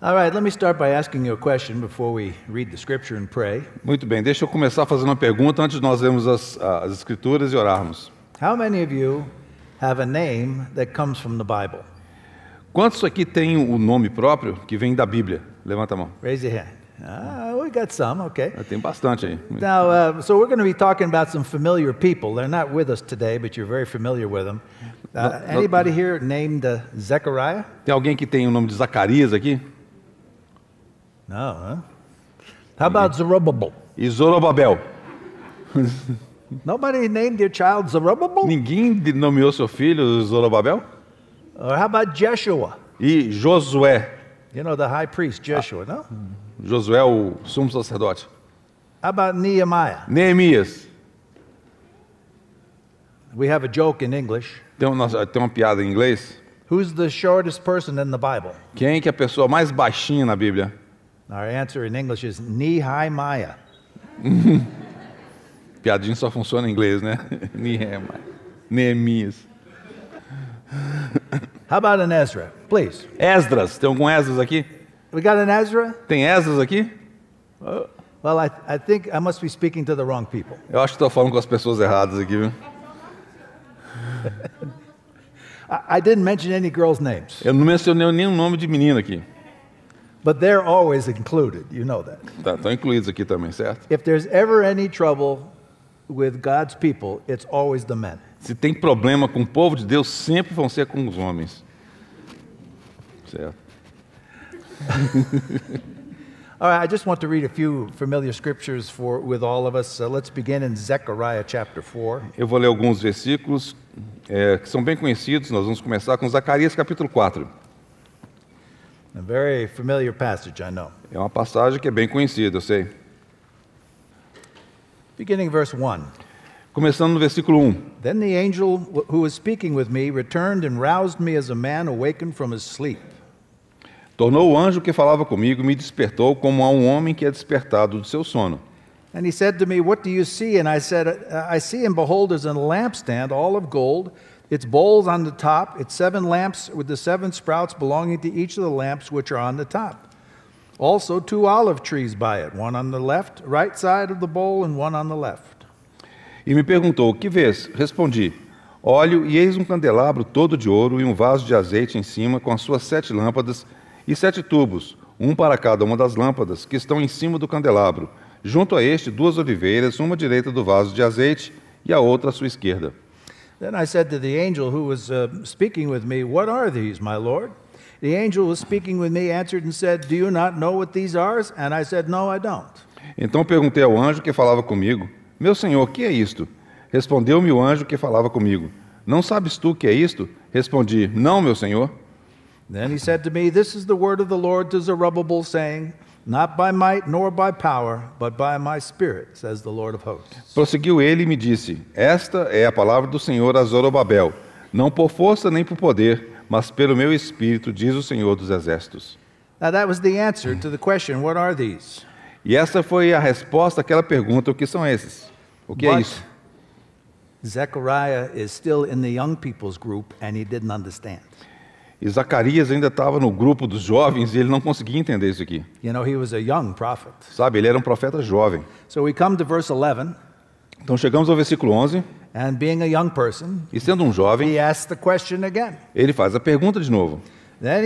All right, let me start by asking you a question before we read the scripture and pray. Muito bem, deixa eu começar fazendo uma pergunta antes de nós lermos as escrituras e orarmos. How many of you have a name that comes from the Bible? Quantos aqui têm o nome próprio que vem da Bíblia? Levanta a mão. Raise your hand. We got some, okay. Tem bastante aí. Now, so we're going to be talking about some familiar people. They're not with us today, but you're very familiar with them. Anybody here named Zechariah? Tem alguém que tem o nome de Zacarias aqui? No, huh? How about Zerubbabel? E Zorobabel? Nobody named your child Zerubbabel? Ninguém nomeou seu filho Zorobabel? Or how about Jeshua? E Josué? You know, the high priest, Jeshua, no? Josué, o sumo sacerdote. How about Nehemiah? Neemias? We have a joke in English. Tem uma piada em inglês. Who's the shortest person in the Bible? Quem que é a pessoa mais baixinha na Bíblia? Our answer in English is Nehemiah. Piadinha só funciona em inglês, né? Neemias. How about an Ezra? Please. Esdras, tem algum Esdras aqui? We got an Ezra? Tem Esdras aqui? Well, I think I must be speaking to the wrong people. Eu acho que estou falando com as pessoas erradas aqui, viu? I didn't mention any girls' names, Eu não mencionei nenhum nome de menino aqui. but they're always included. You know that. Estão incluídos aqui também, certo? If there's ever any trouble with God's people, it's always the men. Se tem problema com o povo de Deus, sempre vão ser com os homens. Certo? All right, I just want to read a few familiar scriptures with all of us. Let's begin in Zechariah chapter 4. Eu vou ler alguns versículos que são bem conhecidos. Nós vamos começar com Zacarias capítulo 4. A very familiar passage, I know. É uma passagem que é bem conhecida, eu sei. Beginning verse 1. Começando no versículo 1. Then the angel who was speaking with me returned and roused me as a man awakened from his sleep. Tornou o anjo que falava comigo e me despertou como a um homem que é despertado do seu sono. And he said to me, "What do you see?" And I said, "I see and behold, there's a lampstand, all of gold, its bowls on the top, its 7 lamps with the 7 sprouts belonging to each of the lamps which are on the top. Also 2 olive trees by it, one on the right side of the bowl and one on the left." E me perguntou, que vês? Respondi, olho e eis um candelabro todo de ouro e um vaso de azeite em cima com as suas 7 lâmpadas e 7 tubos, um para cada uma das lâmpadas que estão em cima do candelabro. Junto a este 2 oliveiras, uma à direita do vaso de azeite e a outra à sua esquerda. Then I said to the angel who was speaking with me, "What are these, my Lord?" The angel who was speaking with me answered and said, "Do you not know what these are?" And I said, "No, I don't." Então perguntei ao anjo que falava comigo, meu senhor, que é isto? Respondeu-me o anjo que falava comigo, não sabes tu o que é isto? Respondi, não, meu senhor. Then he said to me, "This is the word of the Lord to Zerubbabel, saying, Not by might nor by power, but by my spirit, says the Lord of hosts." Prosseguiu ele e me disse, esta é a palavra do Senhor a Zorobabel, não por força nem por poder, mas pelo meu espírito, diz o Senhor dos exércitos. Now that was the answer to the question, what are these? E essa foi a resposta àquela pergunta, o que são esses? O que é isso? Zechariah is still in the young people's group and he didn't understand. E Zacarias ainda estava no grupo dos jovens e ele não conseguia entender isso aqui. You know, he was a young prophet. Sabe, ele era um profeta jovem. So we come to verse 11, Então chegamos ao versículo 11, and being a young person, e sendo um jovem, he asked the question again. ele faz a pergunta de novo. Then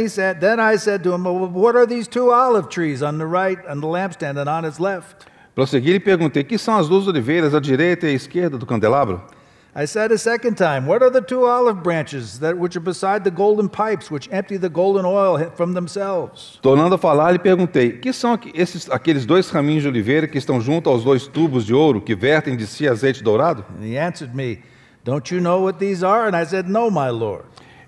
I said to him, "Well, what are these 2 olive trees on the right and the lampstand and on its left?" Prossegui e perguntei, que são as 2 oliveiras à direita e à esquerda do candelabro? I said a second time, "What are the 2 olive branches which are beside the golden pipes which empty the golden oil from themselves?" Tornando a falar, lhe perguntei, que são aqueles 2 raminhos de oliveira que estão junto aos 2 tubos de ouro que vertem de si azeite dourado? And he answered me, "Don't you know what these are?" And I said, "No, my Lord."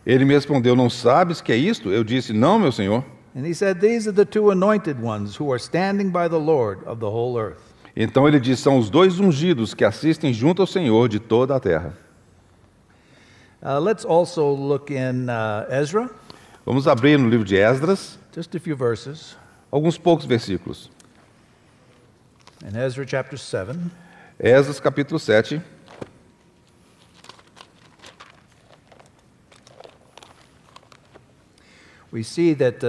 Ele me respondeu, não sabes que é isto? Eu disse, não, meu senhor. And he said, "These are the 2 anointed ones who are standing by the Lord of the whole earth." Então ele disse, são os 2 ungidos que assistem junto ao Senhor de toda a terra. Let's also look in Ezra, Vamos abrir no livro de Esdras, just a few verses. alguns poucos versículos. In Ezra chapter 7, Esdras capítulo 7. we see that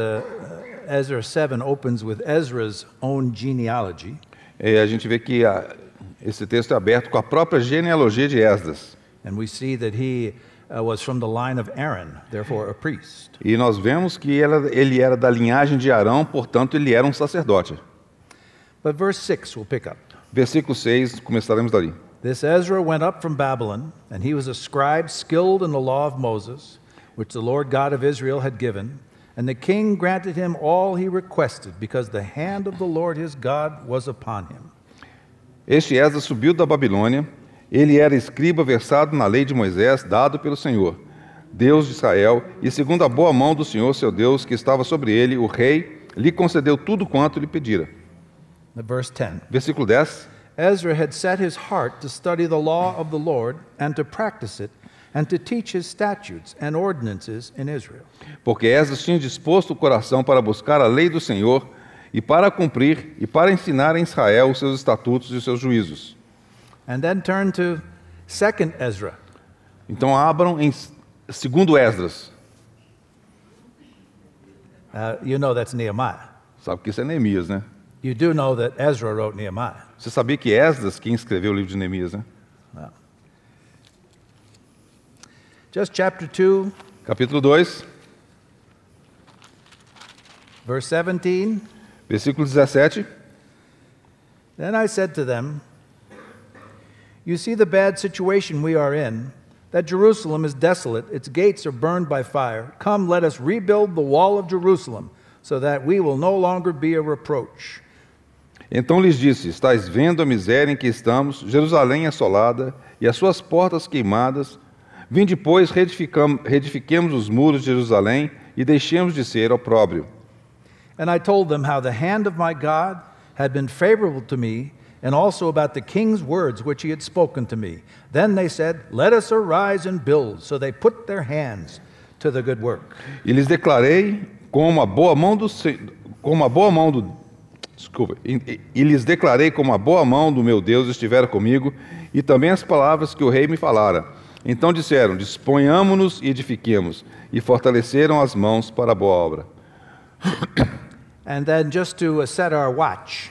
Ezra 7 opens with Ezra's own genealogy. A gente vê que esse texto é aberto com a própria genealogia de Esdras. And we see that he was from the line of Aaron, therefore a priest. E nós vemos que ele era da linhagem de Arão, portanto ele era um sacerdote. But verse 6 we'll pick up. Versículo 6, começaremos dali. This Ezra went up from Babylon, and he was a scribe skilled in the law of Moses, which the Lord God of Israel had given. And the king granted him all he requested, because the hand of the Lord his God was upon him. Este Esdras subiu da Babilônia. Ele era escriba versado na lei de Moisés, dado pelo Senhor, Deus de Israel, e segundo a boa mão do Senhor, seu Deus, que estava sobre ele, o rei lhe concedeu tudo quanto lhe pedira. Verse 10. Versículo 10. Ezra had set his heart to study the law of the Lord and to practice it, and to teach his statutes and ordinances in Israel. Porque Esdras tinha disposto o coração para buscar a lei do Senhor e para cumprir e para ensinar em Israel os seus estatutos e os seus juízos. And then turn to 2nd Ezra. Então abram em 2º Esdras. You know that's Nehemiah. Sabe que isso é Neemias, né? You do know that Ezra wrote Nehemiah. Você sabia que Esdras quem escreveu o livro de Neemias, né? Well, just chapter 2, Capítulo 2, verse 17. versículo 17. Then I said to them, you see the bad situation we are in, that Jerusalem is desolate, its gates are burned by fire. Come, let us rebuild the wall of Jerusalem, so that we will no longer be a reproach. Então lhes disse, estáis vendo a miséria em que estamos, Jerusalém assolada e as suas portas queimadas. Vinde, pois, reedifiquemos os muros de Jerusalém e deixemos de ser opróbrio. And I told them how the hand of my God had been favorable to me, and also about the king's words which he had spoken to me. Then they said, let us arise and build. So they put their hands to the good work. E lhes declarei como a boa mão do meu Deus estivera comigo, e também as palavras que o rei me falara. Então disseram, disponhamo-nos e edifiquemos, e fortaleceram as mãos para a boa obra. And then just to set our watch,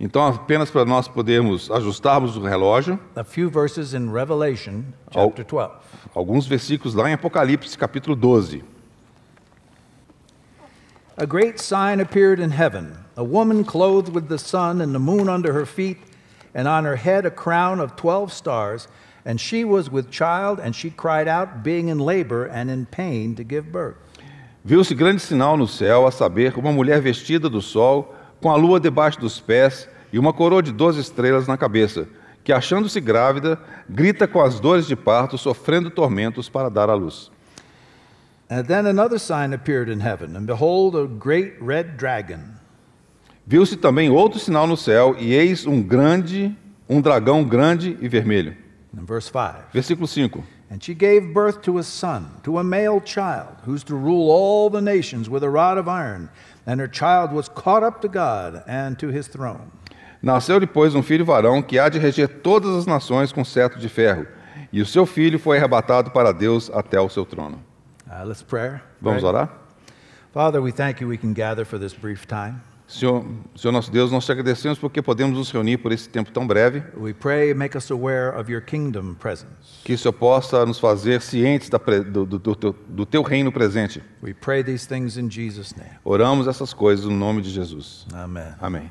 Então, apenas para nós podermos ajustarmos o relógio, a few verses in Revelation chapter 12. alguns versículos lá em Apocalipse, capítulo 12. A great sign appeared in heaven, a woman clothed with the sun and the moon under her feet, and on her head a crown of 12 stars, and she was with child, and she cried out, being in labor and in pain to give birth. Viu-se grande sinal no céu, a saber, uma mulher vestida do sol, com a lua debaixo dos pés e uma coroa de 12 estrelas na cabeça, que, achando-se grávida, grita com as dores de parto, sofrendo tormentos para dar à luz. And then another sign appeared in heaven, and behold, a great red dragon. Viu-se também outro sinal no céu, e eis um dragão grande e vermelho. In verse 5. Versículo 5. And she gave birth to a son, to a male child, who's to rule all the nations with a rod of iron. And her child was caught up to God and to his throne. Nasceu-lhe, pois, um filho varão, que há de reger todas as nações com cetro de ferro. E o seu filho foi arrebatado para Deus até o seu trono. Let's pray. Vamos orar? Father, we thank you we can gather for this brief time. Senhor nosso Deus, nós te agradecemos porque podemos nos reunir por esse tempo tão breve. We pray, make us aware of your kingdom presence. Que o Senhor possa nos fazer cientes do teu reino presente. We pray these things in Jesus' name. Oramos essas coisas no nome de Jesus. Amen. Amém.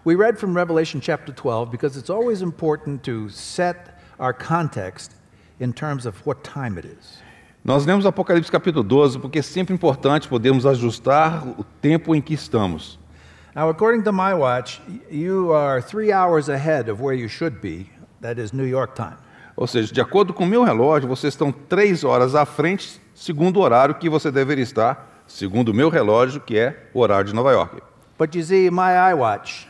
We read from Revelation chapter 12 because it's always important to set our context in terms of what time it is. Nós lemos Apocalipse capítulo 12 porque é sempre importante podermos ajustar o tempo em que estamos. Now, according to my watch, you are 3 hours ahead of where you should be. That is New York time. Ou seja, de acordo com o meu relógio, vocês estão 3 horas à frente, segundo o horário que você deveria estar, segundo o meu relógio, que é o horário de Nova York. But you see, my iWatch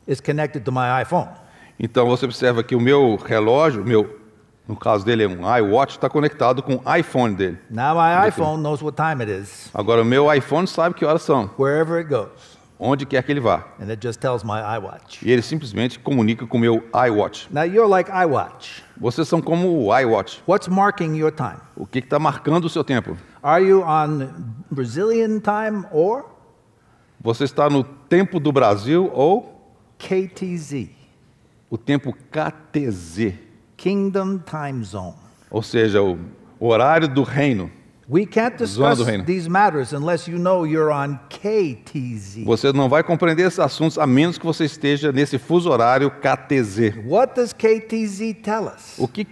is connected to my iPhone. Então você observa que o meu relógio, no caso dele é um iWatch, está conectado com o iPhone dele. Now my iPhone knows what time it is, Agora o meu iPhone sabe que horas são, wherever it goes, onde quer que ele vá. and it just tells my iWatch. E ele simplesmente comunica com o meu iWatch. Now you're like iWatch. Vocês são como o iWatch. What's marking your time? O que está marcando o seu tempo? Are you on Brazilian time or Você está no tempo do Brasil ou KTZ, o tempo KTZ, Kingdom Time Zone. ou seja, o horário do reino. We can't Zona discuss do reino. these matters unless you know you're on KTZ. Você não vai compreender esses assuntos a menos que você esteja nesse fuso horário KTZ. What does KTZ tell us? O que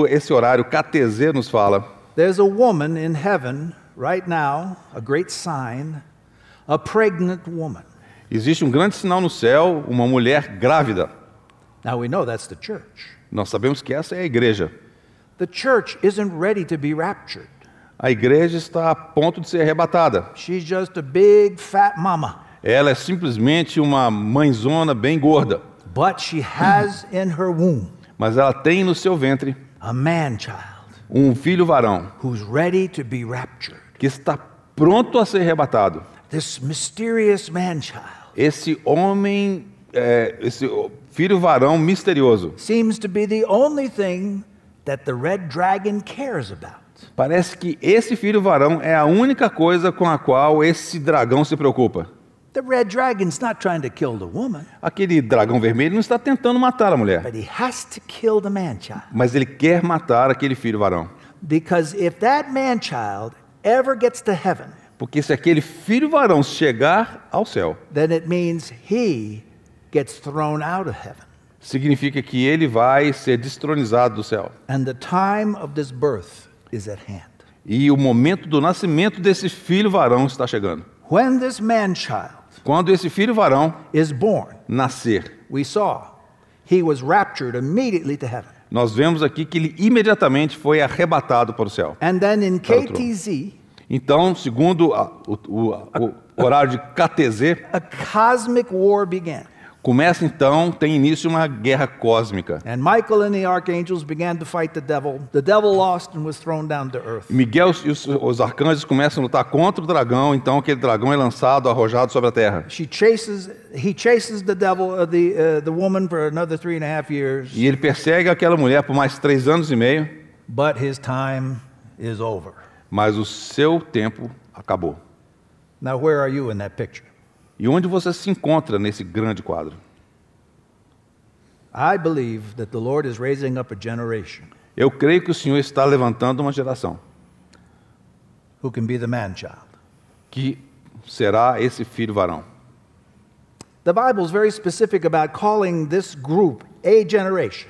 esse horário KTZ nos fala? There's a woman in heaven right now, a great sign, a pregnant woman. Existe um grande sinal no céu, uma mulher grávida. Now we know that's the church. Nós sabemos que essa é a igreja. The church isn't ready to be raptured. A igreja está a ponto de ser arrebatada. She's just a big fat mama. Ela é simplesmente uma mãezona bem gorda. But she has in her womb Mas ela tem no seu ventre a man-child um filho varão who's ready to be raptured. que está pronto a ser arrebatado. This mysterious man-child Esse homem, esse filho varão misterioso, seems to be the only thing that the red dragon cares about. parece que esse filho varão é a única coisa com a qual esse dragão se preocupa. The red dragon's not trying to kill the woman, Aquele dragão vermelho não está tentando matar a mulher, but he has to kill the man-child. mas ele quer matar aquele filho varão. Because if that man-child ever gets to heaven, Porque se aquele filho varão chegar ao céu, then it means he gets thrown out of heaven. significa que ele vai ser destronizado do céu. And the time of this birth is at hand. E o momento do nascimento desse filho varão está chegando. When this man-child Quando esse filho varão is born, nascer, we saw he was raptured immediately to heaven. nós vemos aqui que ele imediatamente foi arrebatado para o céu. And then in Para o trono. KTZ, Então, segundo o horário de KTZ, a cosmic war began. começa então, tem início uma guerra cósmica. And Michael and the archangels began to fight the devil. The devil lost and was thrown down to earth. Miguel e os arcanjos começam a lutar contra o dragão, então aquele dragão é lançado, arrojado sobre a terra. He chases the devil, the woman for another 3.5 years, E ele persegue aquela mulher por mais 3 anos e meio, but his time is over. mas o seu tempo acabou. Now, where are you in that picture? E onde você se encontra nesse grande quadro? I believe that the Lord is raising up a generation Eu creio que o Senhor está levantando uma geração who can be the man-child. que será esse filho varão. The Bible is very specific about calling this group a generation.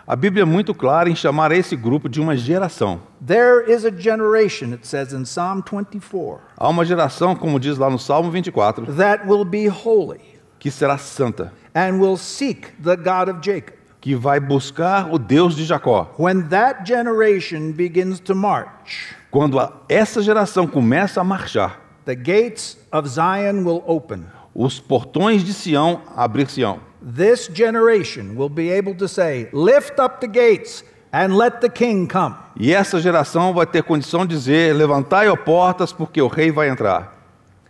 A Bíblia é muito clara em chamar esse grupo de uma geração. There is a generation, it says in Psalm 24, Há uma geração, como diz lá no Salmo 24, that will be holy que será santa, and will seek the God of Jacob. que vai buscar o Deus de Jacó. When that generation begins to march, Quando essa geração começa a marchar, the gates of Zion will open. os portões de Sião abrir-se-ão. This generation will be able to say, lift up the gates and let the king come. E essa geração vai ter condição de dizer: levantai, ó portas, porque o rei vai entrar.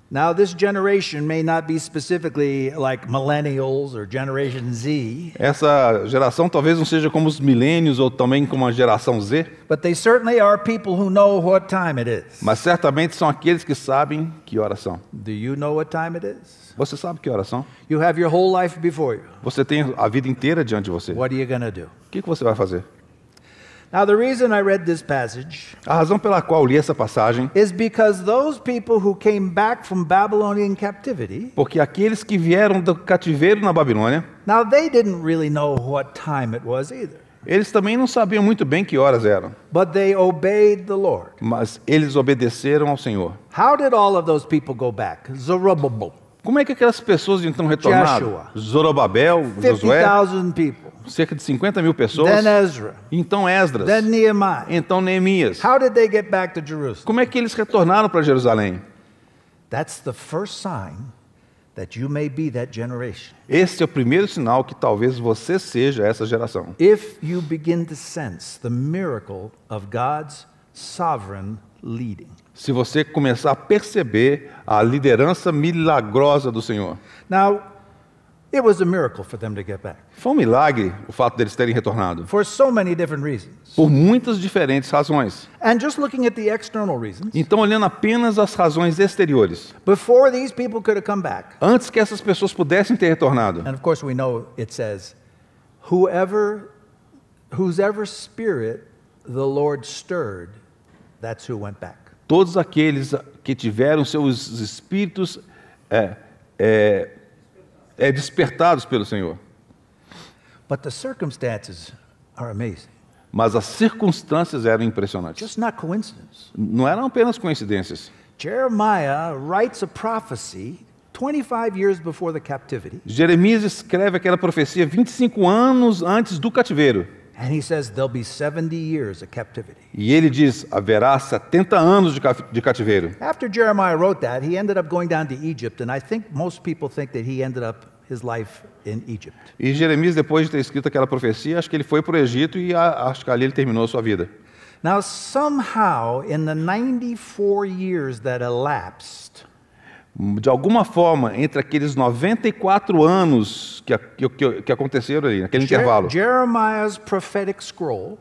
Now, this generation may not be specifically like millennials or Generation Z, Essa geração talvez não seja como os milênios ou também como a geração Z, but they certainly are people who know what time it is. mas certamente são aqueles que sabem que horas são. Do you know what time it is? Você sabe que horas são? You have your whole life before you. Você tem a vida inteira diante de você. O What are you going to do? que você vai fazer? Now, the reason I read this passage A razão pela qual eu li essa passagem, is because those people who came back from Babylonian captivity, porque aqueles que vieram do cativeiro na Babilônia, now they didn't really know what time it was either, eles também não sabiam muito bem que horas eram, but they obeyed the Lord. mas eles obedeceram ao Senhor. How did all of those people go back? Zerubbabel, Como é que aquelas pessoas então retornaram? Joshua. Zorobabel, Josué, 50,000 people. cerca de 50 mil pessoas. Then Ezra. Então Esdras, Then Nehemiah. então Neemias. How did they get back to Jerusalem? Como é que eles retornaram para Jerusalém? That's the first sign that you may be that generation. Esse é o primeiro sinal que talvez você seja essa geração. If you begin to sense the miracle of God's sovereign leading. Se você começar a perceber a liderança milagrosa do Senhor. Now, It was a miracle for them to get back Foi um milagre o fato deles terem retornado, for so many different reasons. por muitas diferentes razões. And just looking at the external reasons, Então, olhando apenas as razões exteriores, before these people could have come back, antes que essas pessoas pudessem ter retornado, and of course we know it says, whosever spirit the Lord stirred, that's who went back. todos aqueles que tiveram seus espíritos despertados pelo Senhor. But the circumstances are amazing. Mas as circunstâncias eram impressionantes. Just not coincidence. Não eram apenas coincidências. Jeremiah writes a prophecy 25 years before the captivity, Jeremias escreve aquela profecia 25 anos antes do cativeiro. and he says there'll be 70 years of captivity. E ele diz, haverá 70 anos de cativeiro. After Jeremiah wrote that, he ended up going down to Egypt, and I think most people think that he ended up his life in Egypt. E Jeremias, depois de ter escrito aquela profecia, acho que ele foi para o Egito e acho que ali ele terminou a sua vida. Now, somehow, in the 94 years that elapsed, De alguma forma, entre aqueles 94 anos que aconteceram ali, naquele intervalo, Jeremiah's prophetic scroll,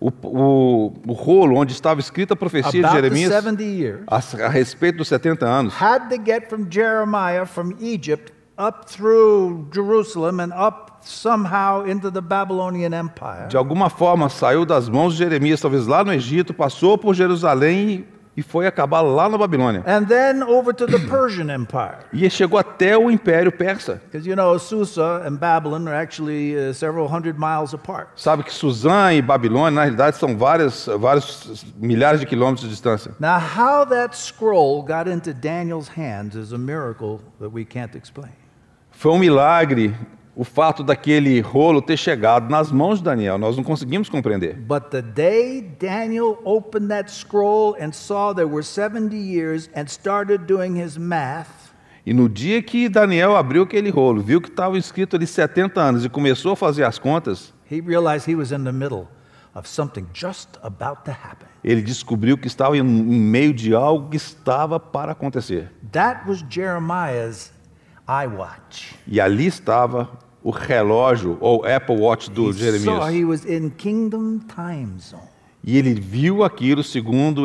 o rolo onde estava escrita a profecia de about the Jeremias 70 years, a respeito dos 70 anos, had to get from Jeremiah from Egypt up through Jerusalem and up somehow into the Babylonian Empire. de alguma forma saiu das mãos de Jeremias, talvez lá no Egito, passou por Jerusalém e foi acabar lá na Babilônia. And then over to the Persian Empire. E chegou até o Império Persa. Because you know, Susa and Babylon are actually several hundred miles apart. Sabe que Suzã e Babilônia, na realidade, são vários milhares de quilômetros de distância. Now, how that scroll got into Daniel's hands is a miracle that we can't explain. Foi um milagre o fato daquele rolo ter chegado nas mãos de Daniel. Nós não conseguimos compreender. But the day Daniel opened that scroll and saw there were 70 years and started doing his math, E no dia que Daniel abriu aquele rolo, viu que estava escrito ali 70 anos e começou a fazer as contas, he realized he was in the middle of something just about to happen. ele descobriu que estava em meio de algo que estava para acontecer. That was Jeremiah's iWatch. E ali estava o relógio, ou Apple Watch do He saw Jeremias. he was in kingdom time zone. E ele viu aquilo segundo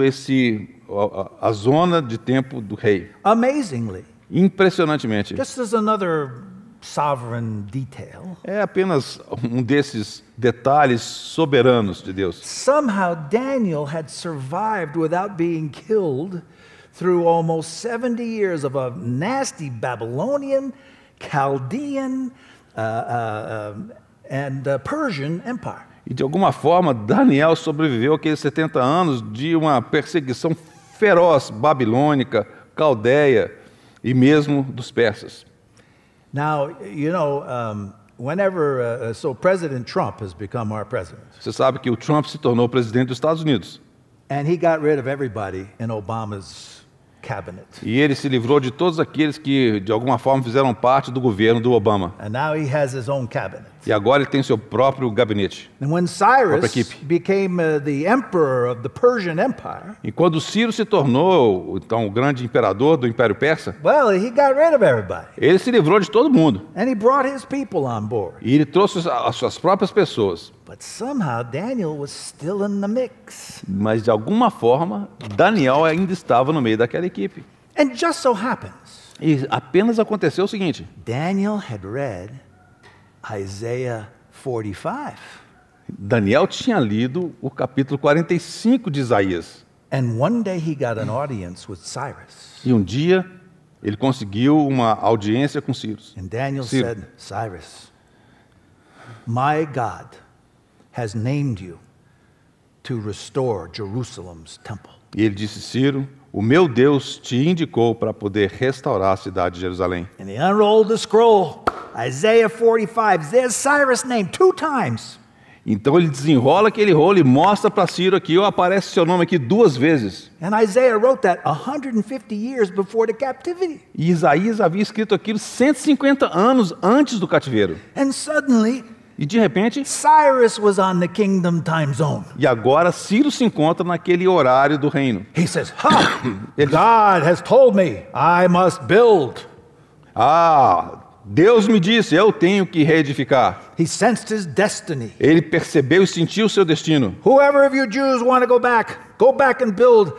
a zona de tempo do rei. Amazingly, Impressionantemente. just as another sovereign detail, É apenas um desses detalhes soberanos de Deus. somehow Daniel had survived without being killed through almost 70 years of a nasty Babylonian, Chaldean, and Persian empire. E de alguma forma, Daniel sobreviveu aqueles 70 anos de uma perseguição feroz babilônica, caldeia e mesmo dos persas. Now, you know, so President Trump has become our president, Você sabe que o Trump se tornou presidente dos Estados Unidos. and he got rid of everybody in Obama's cabinet. E ele se livrou de todos aqueles que, de alguma forma, fizeram parte do governo do Obama. And now he has his own cabinet. E agora ele tem seu próprio gabinete. And when Própria Cyrus equipe. became the emperor of the Persian Empire, E quando Ciro se tornou, então, o grande imperador do Império Persa, well, he got rid of everybody. ele se livrou de todo mundo. And he brought his people on board. E ele trouxe as suas próprias pessoas. But somehow Daniel was still in the mix. Mas, de alguma forma, Daniel ainda estava no meio daquela equipe. And just so happens, E apenas aconteceu o seguinte. Daniel had read Isaiah 45. Daniel tinha lido o capítulo 45 de Isaías. And one day he got an audience with Cyrus. E um dia ele conseguiu uma audiência com Ciro. And Daniel Ciro. said, Cyrus, my God has named you to restore Jerusalem's temple. E ele disse, Ciro, o meu Deus te indicou para poder restaurar a cidade de Jerusalém. And he unrolled the scroll. Isaiah 45. There's Cyrus' name 2 times. Então ele desenrola aquele rolo e mostra para Ciro aqui, ó, aparece seu nome aqui 2 vezes. And Isaiah wrote that 150 years before the captivity. E Isaías havia escrito aquilo 150 anos antes do cativeiro. And suddenly, E de repente, Cyrus was on the kingdom time zone. e agora Ciro se encontra naquele horário do reino. He says, ha, Ele diz, God has told me I must build. Deus me disse, eu tenho que reedificar. He sensed his destiny. Ele percebeu e sentiu o seu destino. Whoever of you Jews want to go back and build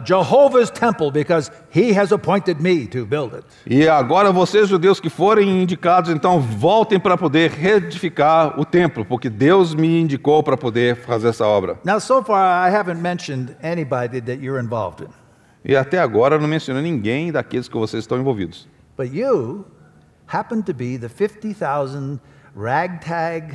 Jehovah's temple because he has appointed me to build it. E agora vocês, judeus que forem indicados, então voltem para poder reedificar o templo, porque Deus me indicou para poder fazer essa obra. Now, so far, I haven't mentioned anybody that you're involved in. E até agora eu não mencionei ninguém daqueles que vocês estão envolvidos. But you happen to be the 50,000 ragtag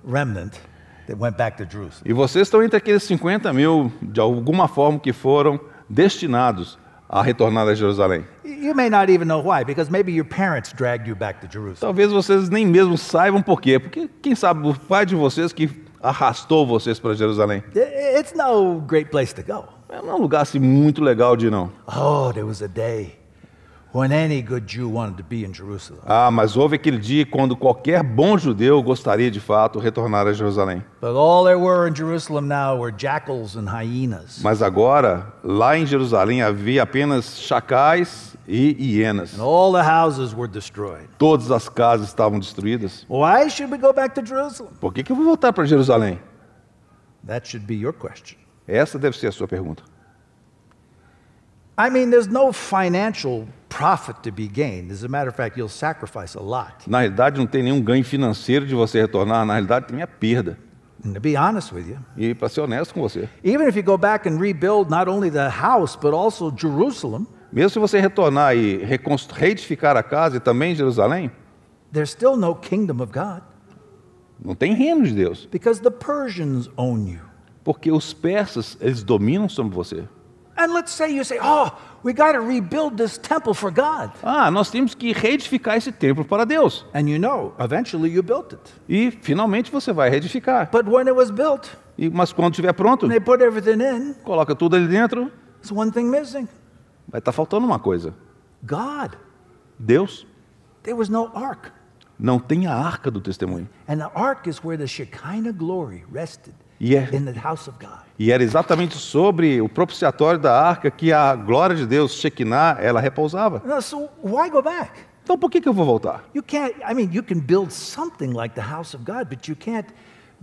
remnant that went back to Jerusalem. E vocês estão entre aqueles 50 mil, de alguma forma, que foram destinados a retornar a Jerusalém. You may not even know why, because maybe your parents dragged you back to Jerusalem. Talvez vocês nem mesmo saibam por quê. Porque, quem sabe, o pai de vocês que arrastou vocês para Jerusalém. It's no great place to go. É um lugar assim, muito legal de ir, não. Oh, there was a day when any good Jew wanted to be in Jerusalem. Ah, mas houve aquele dia quando qualquer bom judeu gostaria de fato retornar a Jerusalém. But all there were in Jerusalem now were jackals and hyenas. Mas agora, lá em Jerusalém havia apenas chacais e hienas. And all the houses were destroyed. Todas as casas estavam destruídas. Why should we go back to Jerusalem? Por que eu vou voltar para Jerusalém? That should be your question. Essa deve ser a sua pergunta. I mean, there's no financial profit to be gained. As a matter of fact, you'll sacrifice a lot. Na realidade, não tem nenhum ganho financeiro de você retornar. Na realidade, tem a perda. And to be honest with you, E para ser honesto com você, even if you go back and rebuild not only the house, but also Jerusalem, mesmo se você retornar e reedificar a casa e também Jerusalém, there's still no kingdom of God não tem reino de Deus. because the Persians own you. Porque os persas, eles dominam sobre você. And let's say you say, oh, we got to rebuild this temple for God. Ah, nós temos que reedificar esse templo para Deus. And you know, eventually you built it. E finalmente você vai reedificar. But when it was built, Mas quando estiver pronto, and they put everything in, coloca tudo ali dentro, there's one thing missing. vai estar faltando uma coisa. God. Deus. There was no ark. Não tem a arca do testemunho. And the ark is where the Shekinah glory rested in the house of God. E era exatamente sobre o propiciatório da arca que a glória de Deus, Shekinah, ela repousava. Now, so why go back? Então por que eu vou voltar? You can't, I mean, you can build something like the house of God, but you can't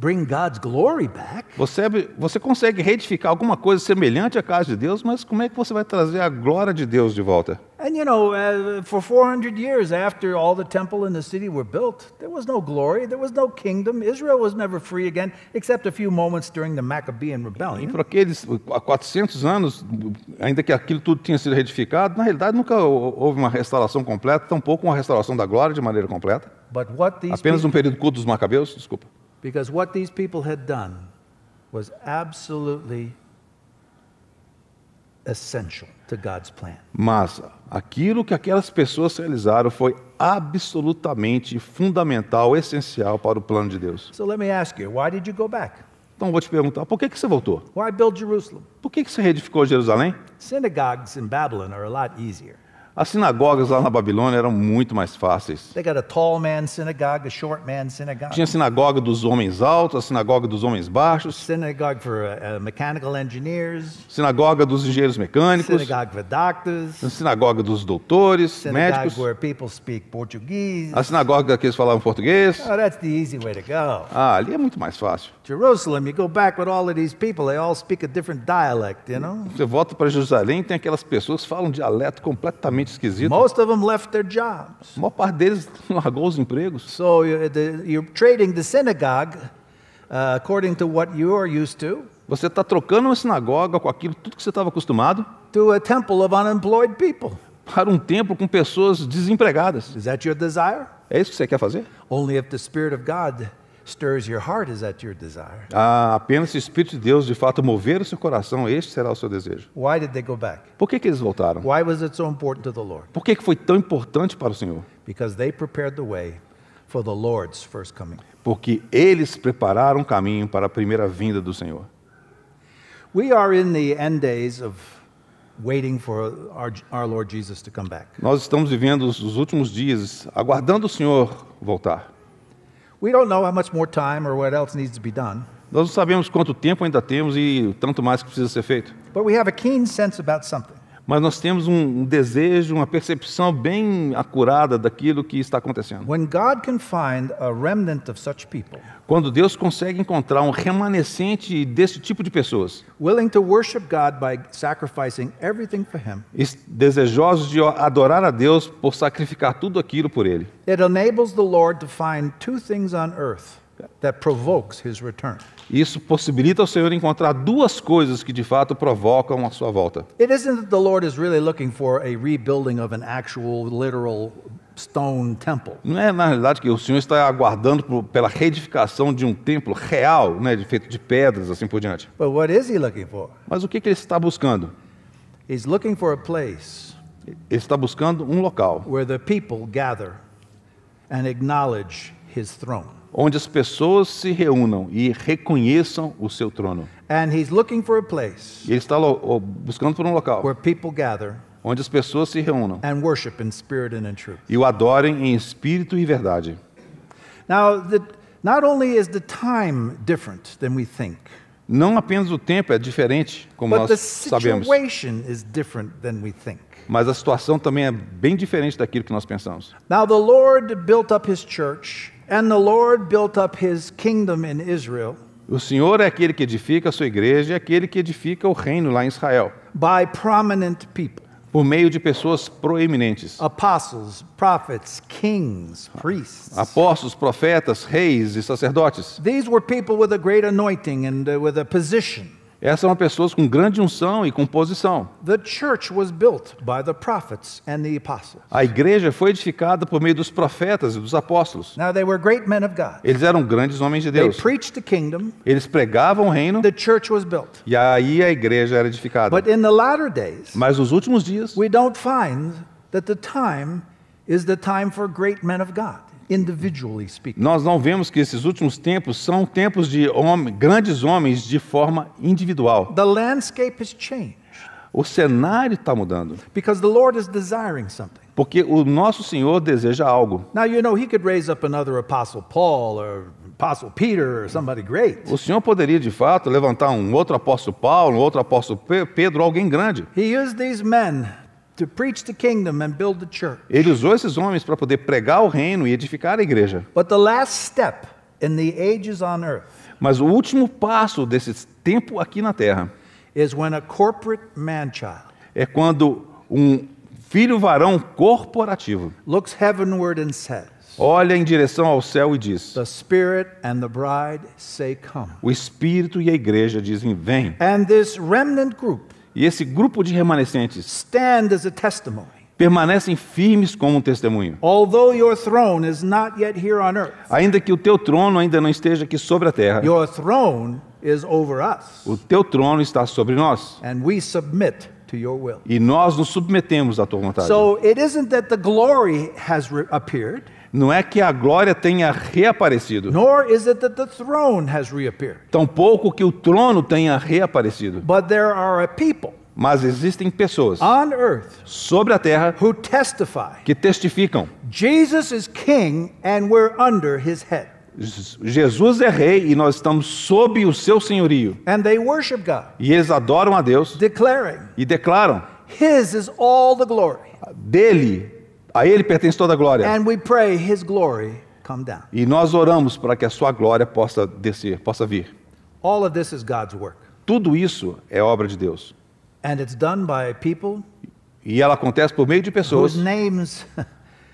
bring God's glory back. Você consegue reedificar alguma coisa semelhante à casa de Deus, mas como é que você vai trazer a glória de Deus de volta? And you know, for 400 years after all the temple and the city were built, there was no glory, there was no kingdom. Israel was never free again, except a few moments during the Maccabean E rebellion. por aqueles 400 anos, ainda que aquilo tudo tinha sido reedificado, na realidade nunca houve uma restauração completa, tampouco uma restauração da glória de maneira completa. But what these Apenas people, um período culto dos Macabeus, desculpa. because what these people had done was absolutely essential to God's plan. Mas aquilo que aquelas pessoas realizaram foi absolutamente fundamental, essencial para o plano de Deus. So let me ask you, why did you go back? Então eu vou te perguntar, por que você voltou? Why build Jerusalem? Por que você reedificou Jerusalém? Synagogues in Babylon are a lot easier. As sinagogas lá na Babilônia eram muito mais fáceis. They got a tall man synagogue, a short man synagogue. Tinha a sinagoga dos homens altos, a sinagoga dos homens baixos, Synagogue for mechanical engineers, sinagoga dos engenheiros mecânicos, synagogue for doctors, a sinagoga dos doutores, synagogue médicos, where people speak Portuguese. a sinagoga que eles falavam português. Oh, that's the easy way to go. Ah, ali é muito mais fácil. Jerusalem, you go back with all of these people, they all speak a different dialect, you know? Você volta para Jerusalém, tem aquelas pessoas que falam um dialeto completamente esquisito. Most of them left their jobs. A maior parte deles largou os empregos. So you're trading the synagogue according to what you're used Você está trocando uma sinagoga com aquilo tudo que você estava acostumado to a temple of unemployed people. para um templo com pessoas desempregadas. Is that your desire? É isso que você quer fazer? Only if the Spirit of God stirs your heart is that your desire. Ah, apenas se o Espírito de Deus de fato mover o seu coração, este será o seu desejo. Why did they go back? Por que eles voltaram? Why was it so important to the Lord? Por que foi tão importante para o Senhor? Because they prepared the way for the Lord's first coming. Porque eles prepararam o caminho para a primeira vinda do Senhor. We are in the end days of waiting for our Lord Jesus to come back. Nós estamos vivendo os últimos dias, aguardando o Senhor voltar. We don't know how much more time or what else needs to be done, Nós não sabemos quanto tempo ainda temos e tanto mais que precisa ser feito. but we have a keen sense about something. mas nós temos um desejo, uma percepção bem acurada daquilo que está acontecendo. When God can find a remnant of such people, Quando Deus consegue encontrar um remanescente desse tipo de pessoas, willing to worship God by sacrificing everything for Him, desejosos de adorar a Deus por sacrificar tudo aquilo por Ele, it enables the Lord to find two things on earth that provokes His return. isso possibilita ao Senhor encontrar duas coisas que de fato provocam a sua volta. It isn't that the Lord is really looking for a rebuilding of an actual, literal stone temple. Não é na realidade que o Senhor está aguardando pela reedificação de um templo real, né, feito de pedras, assim por diante. But what is He looking for? Mas o que ele está buscando? He's looking for a place Ele está buscando um local where the people gather and acknowledge His throne. onde as pessoas se reúnam e reconheçam o seu trono. And He's looking for a place E ele está buscando por um local where people gather onde as pessoas se reúnam and worship in spirit and in truth. e o adorem em espírito e verdade. Now, not only is the time different than we think, Não apenas o tempo é diferente, como but the nós sabemos, situation is different than we think. mas a situação também é bem diferente daquilo que nós pensamos. Now, the Lord built up His church, and the Lord built up His kingdom in Israel O Senhor é aquele que edifica a sua igreja e aquele que edifica o reino lá em Israel, by prominent people, por meio de pessoas proeminentes. apostles, prophets, kings, priests. Apóstolos, profetas, reis e sacerdotes. These were people with a great anointing and with a position. Essas são pessoas com grande unção e com posição. The church was built by the prophets and the apostles. A igreja foi edificada por meio dos profetas e dos apóstolos. Now, they were great men of God. Eles eram grandes homens de They Deus. preached the kingdom, Eles pregavam o reino the church was built. e aí a igreja era edificada. But in the latter days, Mas nos últimos dias, we don't find that the time is the time for great men of God, individually speaking. nós não vemos que esses últimos tempos são tempos de grandes homens de forma individual. The landscape has changed O cenário está mudando, because the Lord is desiring something. porque o nosso Senhor deseja algo. Now, you know, He could raise up another Apostle Paul or Apostle Peter or somebody great. O Senhor poderia, de fato, levantar um outro apóstolo Paulo, um outro apóstolo Pedro, alguém grande. He used these men to preach the kingdom and build the church. Ele usou esses homens para poder pregar o reino e edificar a igreja. But the last step in the ages on earth Mas o último passo desse tempo aqui na terra is when a corporate man-child é quando um filho varão corporativo looks heavenward and says, olha em direção ao céu e diz: "The Spirit and the bride say, come." o Espírito e a igreja dizem: vem. And this remnant group E esse grupo de remanescentes stand as a testimony. permanecem firmes como um testemunho. Although your throne is not yet here on earth, Ainda que o teu trono ainda não esteja aqui sobre a terra, your throne is over us, o teu trono está sobre nós. and we submit to your will. E nós nos submetemos à tua vontade. So it isn't that the glory has appeared, Não é que a glória tenha reaparecido, nor is it that the throne has reappeared, tampouco que o trono tenha reaparecido, but there are a people mas existem pessoas on earth sobre a terra who testify que testificam: Jesus is king and we're under his head. Jesus é rei e nós estamos sob o seu senhorio. And they worship God, E eles adoram a Deus declaring, e declaram: his is all the glory. a ele pertence toda a glória. And we pray his glory come down. E nós oramos para que a sua glória possa descer, possa vir. All of this is God's work. Tudo isso é obra de Deus. And it's done by people E ela acontece por meio de pessoas whose names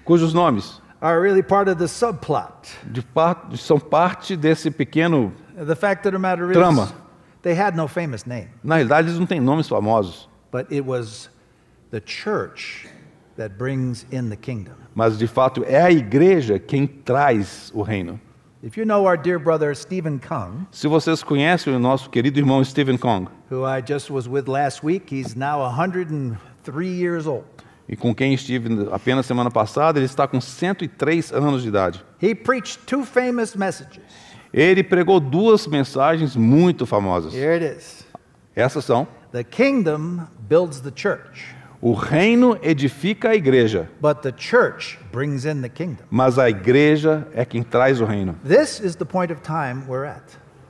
cujos nomes are really part of the subplot. são parte desse pequeno... The fact of the matter is, Trama. they had no famous name, Na realidade, eles não têm nomes famosos, but it was the church that brings in the kingdom. mas de fato é a igreja quem traz o reino. If you know our dear brother Stephen Kung, Se vocês conhecem o nosso querido irmão Stephen Kong, who I just was with last week, he's now 103 years old. e com quem estive apenas semana passada, ele está com 103 anos de idade. He preached two famous messages. Ele pregou duas mensagens muito famosas. Here it is. Essas são: The kingdom builds the church, o reino edifica a igreja, but the church brings in the kingdom. mas a igreja é quem traz o reino. This is the point of time we're at.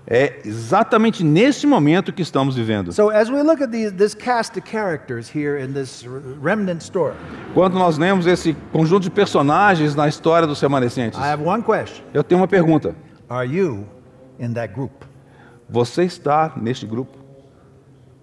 É exatamente nesse momento que estamos vivendo. So as we look at this cast of characters here in this remnant story, Quando nós lemos esse conjunto de personagens na história dos remanescentes, I have one question. eu tenho uma pergunta. Are you in that group? Você está neste grupo?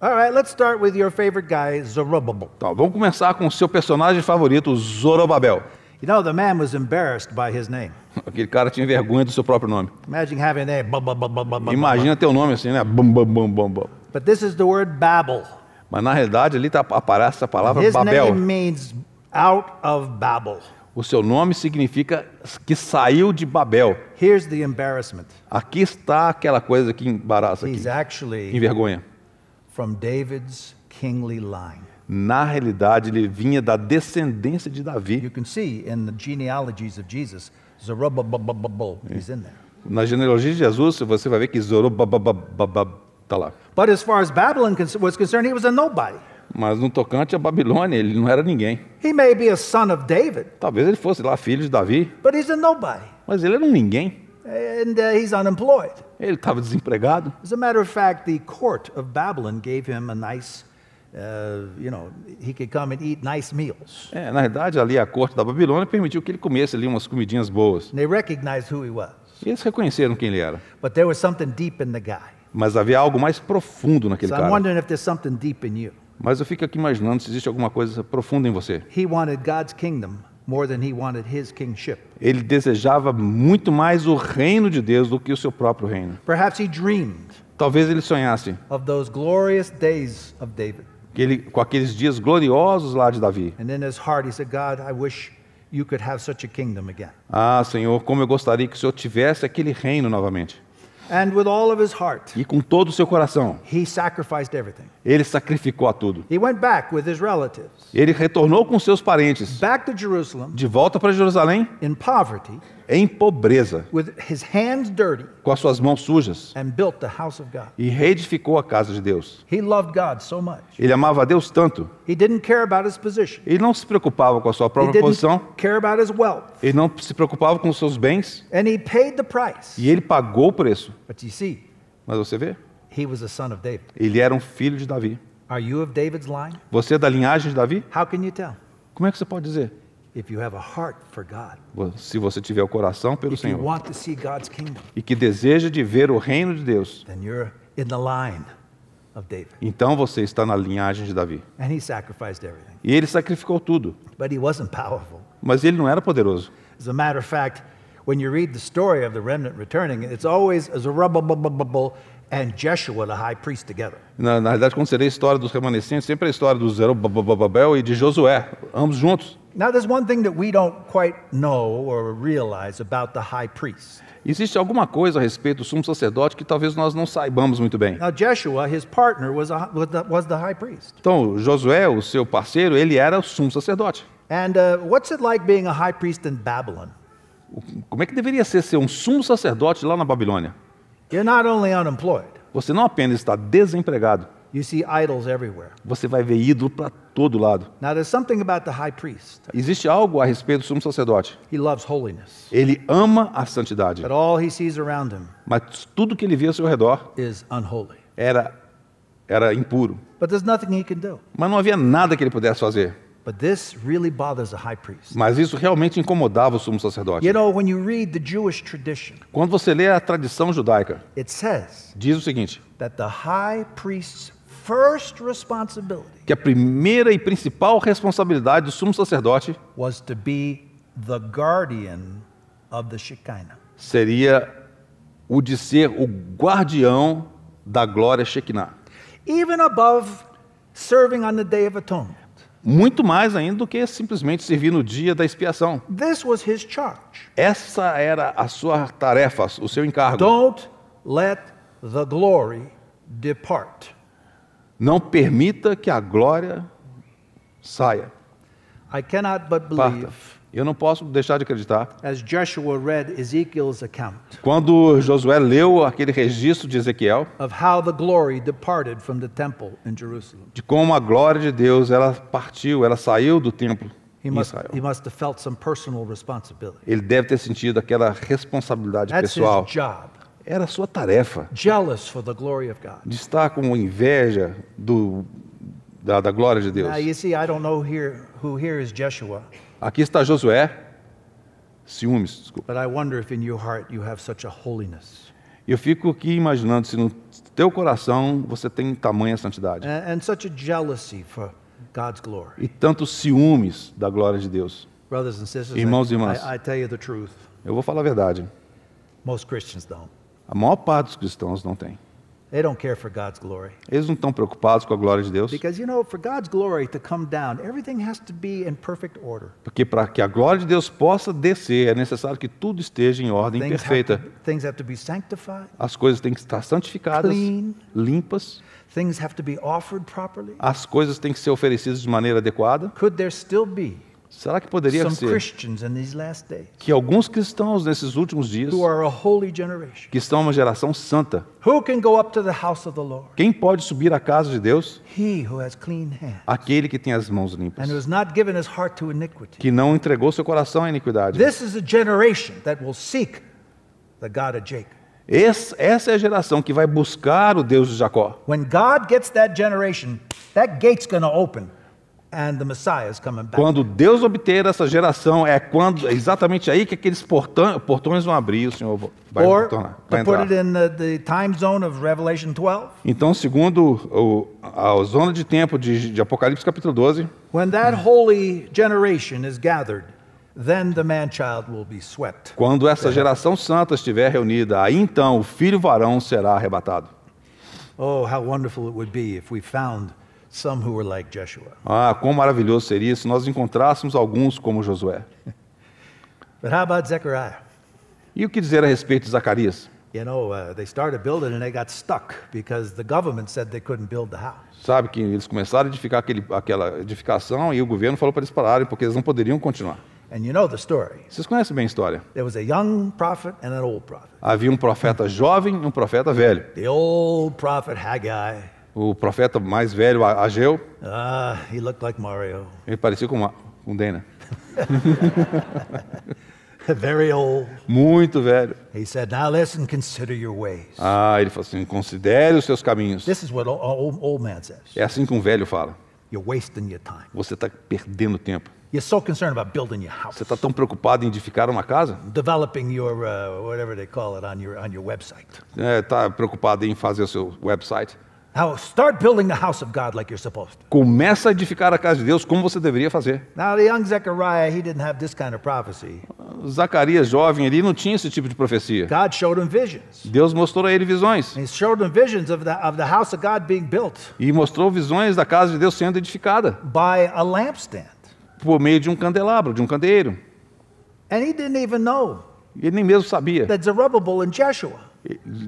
All right, let's start with your favorite guy, Zerubbabel. Então, vamos começar com o seu personagem favorito, Zorobabel. You know, the man was embarrassed by his name. Aquele cara tinha vergonha do seu próprio nome. Imagine having a name. Blah, blah, blah, blah, blah, blah, Imagina ter um nome assim, né? Bum, bum, bum, bum, bum. But this is the word Babel. Mas na realidade ali aparece a palavra His Babel. name means out of Babel. O seu nome significa que saiu de Babel. Here's the embarrassment. Aqui está aquela coisa que embaraça aqui, He's que actually envergonha. from David's kingly line. Na realidade, ele vinha da descendência de Davi. You can see in the genealogies of Jesus, Zerubbabel, he's in there. Na genealogia de Jesus, você vai ver que Zorobababab está lá. But as far as Babylon was concerned, he was a nobody. Mas no tocante à Babilônia, ele não era ninguém. He may be a son of David, Talvez ele fosse lá filho de Davi, but he's a nobody. mas ele era um ninguém. And he's unemployed. Ele estava desempregado. As a matter of fact, the court of Babylon gave him a nice, he could come and eat nice meals. Na verdade, ali a corte da Babilônia permitiu que ele comesse ali umas comidinhas boas. And they recognized who he was. E eles reconheceram quem ele era. But there was something deep in the guy. Mas havia algo mais profundo naquele So I'm cara. wondering if there's something deep in you. Mas eu fico aqui imaginando se existe alguma coisa profunda em você. He wanted God's kingdom more than he wanted his kingship. Ele desejava muito mais o reino de Deus do que o seu próprio reino. Perhaps he dreamed Talvez ele sonhasse of those glorious days of David. que ele, com aqueles dias gloriosos lá de Davi. And in his heart, he said, God, I wish you could have such a kingdom again. Ah, Senhor, como eu gostaria que o Senhor tivesse aquele reino novamente. And with all of his heart, E com todo o seu coração, he sacrificed everything. ele sacrificou a tudo. He went back with his relatives, Ele retornou com seus parentes back to Jerusalem de volta para Jerusalém in poverty, em pobreza, with his hands dirty, com as suas mãos sujas, and built the house of God. e reedificou a casa de Deus. He loved God so much. Ele amava a Deus tanto, He didn't care about his position. ele não se preocupava com a sua He própria didn't posição, care about his wealth. ele não se preocupava com os seus bens, And he paid the price. e ele pagou o preço. But you see, Mas você vê, he was a son of David. ele era um filho de Davi. Are you of David's line? Você é da linhagem de Davi? How can you tell? Como é que você pode dizer? If you have a heart for God, Se você tiver o coração pelo if you Senhor want to see God's kingdom, e que deseja de ver o reino de Deus, then you're in the line of David. então você está na linhagem de Davi. And he sacrificed everything. E ele sacrificou tudo, But he wasn't powerful. mas ele não era poderoso. As a matter of fact, when you read the story of the remnant returning, it's always Zerubbabel and Jeshua, the high priest, together. Na realidade, quando você lê a história dos remanescentes, sempre a história do Zerubabel e de Josué, ambos juntos. Now, there's one thing that we don't quite know or realize about the high priest. Existe alguma coisa a respeito do sumo sacerdote que talvez nós não saibamos muito bem. Now, Jeshua, his partner, was the high priest. Então, Josué, o seu parceiro, ele era o sumo sacerdote. And what's it like being a high priest in Babylon? Como é que deveria ser um sumo sacerdote lá na Babilônia? You're not only unemployed, Você não apenas está desempregado, you see idols everywhere. você vai ver ídolo para todo lado. Now, there's something about the high priest. Existe algo a respeito do sumo sacerdote. He loves holiness, Ele ama a santidade, but all he sees around him mas tudo que ele via ao seu redor is unholy. era impuro. But there's nothing he can do. Mas não havia nada que ele pudesse fazer. But this really bothers a high priest. Mas isso realmente incomodava o sumo sacerdote. You know, when you read the Jewish tradition, Quando você lê a tradição judaica, it says diz o seguinte, that the high priest's first responsibility que a primeira e principal responsabilidade do sumo sacerdote was to be the guardian of the Shekinah. seria o de ser o guardião da glória Shekinah. Even above serving on the Day of Atonement. Muito mais ainda do que simplesmente servir no dia da expiação. This was his charge. Essa era a sua tarefa, o seu encargo. Don't let the glory depart. Não permita que a glória saia, I cannot but parta. believe, Eu não posso deixar de acreditar. as Joshua read Ezekiel's account Quando Josué leu aquele registro de Ezequiel, of how the glory departed from the temple in Jerusalem, de como a glória de Deus, ela partiu, ela saiu do templo he em must Israel. have felt some personal responsibility. Ele deve ter sentido aquela responsabilidade That's his pessoal. job. Era a sua tarefa jealous for the glory of God. de estar com inveja da glória de Deus. Now you see, I don't know who here is Jeshua, Aqui está Josué, ciúmes, desculpa. but I wonder if in your heart you have such a holiness Eu fico aqui imaginando se no teu coração você tem tamanha santidade and such a jealousy for God's glory. e tantos ciúmes da glória de Deus. Brothers and sisters, Irmãos e irmãs. I tell you the truth. Eu vou falar a verdade. Most Christians don't. A maior parte dos cristãos não tem. They don't care for God's glory. Eles não estão preocupados com a glória de Deus, Because, you know, for God's glory to come down, everything has to be in perfect order. porque para que a glória de Deus possa descer, é necessário que tudo esteja em ordem perfeita. Things have to be sanctified, As coisas têm que estar santificadas, Clean. limpas. things have to be offered properly. As coisas têm que ser oferecidas de maneira adequada. Could there still be Será que poderia some ser Christians in these last days que alguns cristãos nesses últimos dias, who are a holy generation? que estão uma geração santa, Who can go up to the house of the Lord? quem pode subir à casa de Deus? He who has clean hands Aquele que tem as mãos limpas, and who has not given his heart to iniquity. que não entregou seu coração à iniquidade. This is a generation that will seek the God of Jacob. Essa é a geração que vai buscar o Deus de Jacó. When God gets that generation, that gate's going to open and the Messiah is coming back. Quando Deus obter essa geração, é exatamente aí que aqueles portões vão abrir, o Senhor vai Or, tornar, vai to put entrar. it in the time zone of Revelation 12, Então, segundo a zona de tempo de Apocalipse capítulo 12, when that holy generation is gathered, then the man-child will be swept. quando essa geração santa estiver reunida, aí então o filho varão será arrebatado. Oh, how wonderful it would be if we found some who were like Jeshua. Ah, quão maravilhoso seria se nós encontrássemos alguns como Josué. But how about Zechariah? E o que dizer a respeito de Zacarias? You know, they started building and they got stuck because the government said they couldn't build the house. Sabe que eles começaram a edificar aquela edificação e o governo falou para eles pararem porque eles não poderiam continuar. And you know the story. Vocês conhecem bem a história. There was a young prophet and an old prophet. Havia um profeta jovem e um profeta velho. The old prophet Haggai, O profeta mais velho, Ageu, he looked like Mario. ele parecia com Dana. Very old. Muito velho. He said, now listen, consider your ways. Ah, ele falou assim, considere os seus caminhos. This is what old man says. É assim que um velho fala. You're wasting your time. Você está perdendo tempo. You're so concerned about building your house, Você está tão preocupado em edificar uma casa? developing your, whatever they call it, on your website. Está preocupado em fazer o seu website? Now start building the house of God like you're supposed to. Começa a edificar a casa de Deus como você deveria fazer. Now the young Zechariah, he didn't have this kind of prophecy. Zacarias, jovem, ali não tinha esse tipo de profecia. God showed him visions. Deus mostrou a ele visões. He showed him visions of the house of God being built E mostrou visões da casa de Deus sendo edificada by a lampstand. por meio de um candelabro, de um candeeiro. And he didn't even know Ele nem mesmo sabia. that Zerubbabel and Jeshua,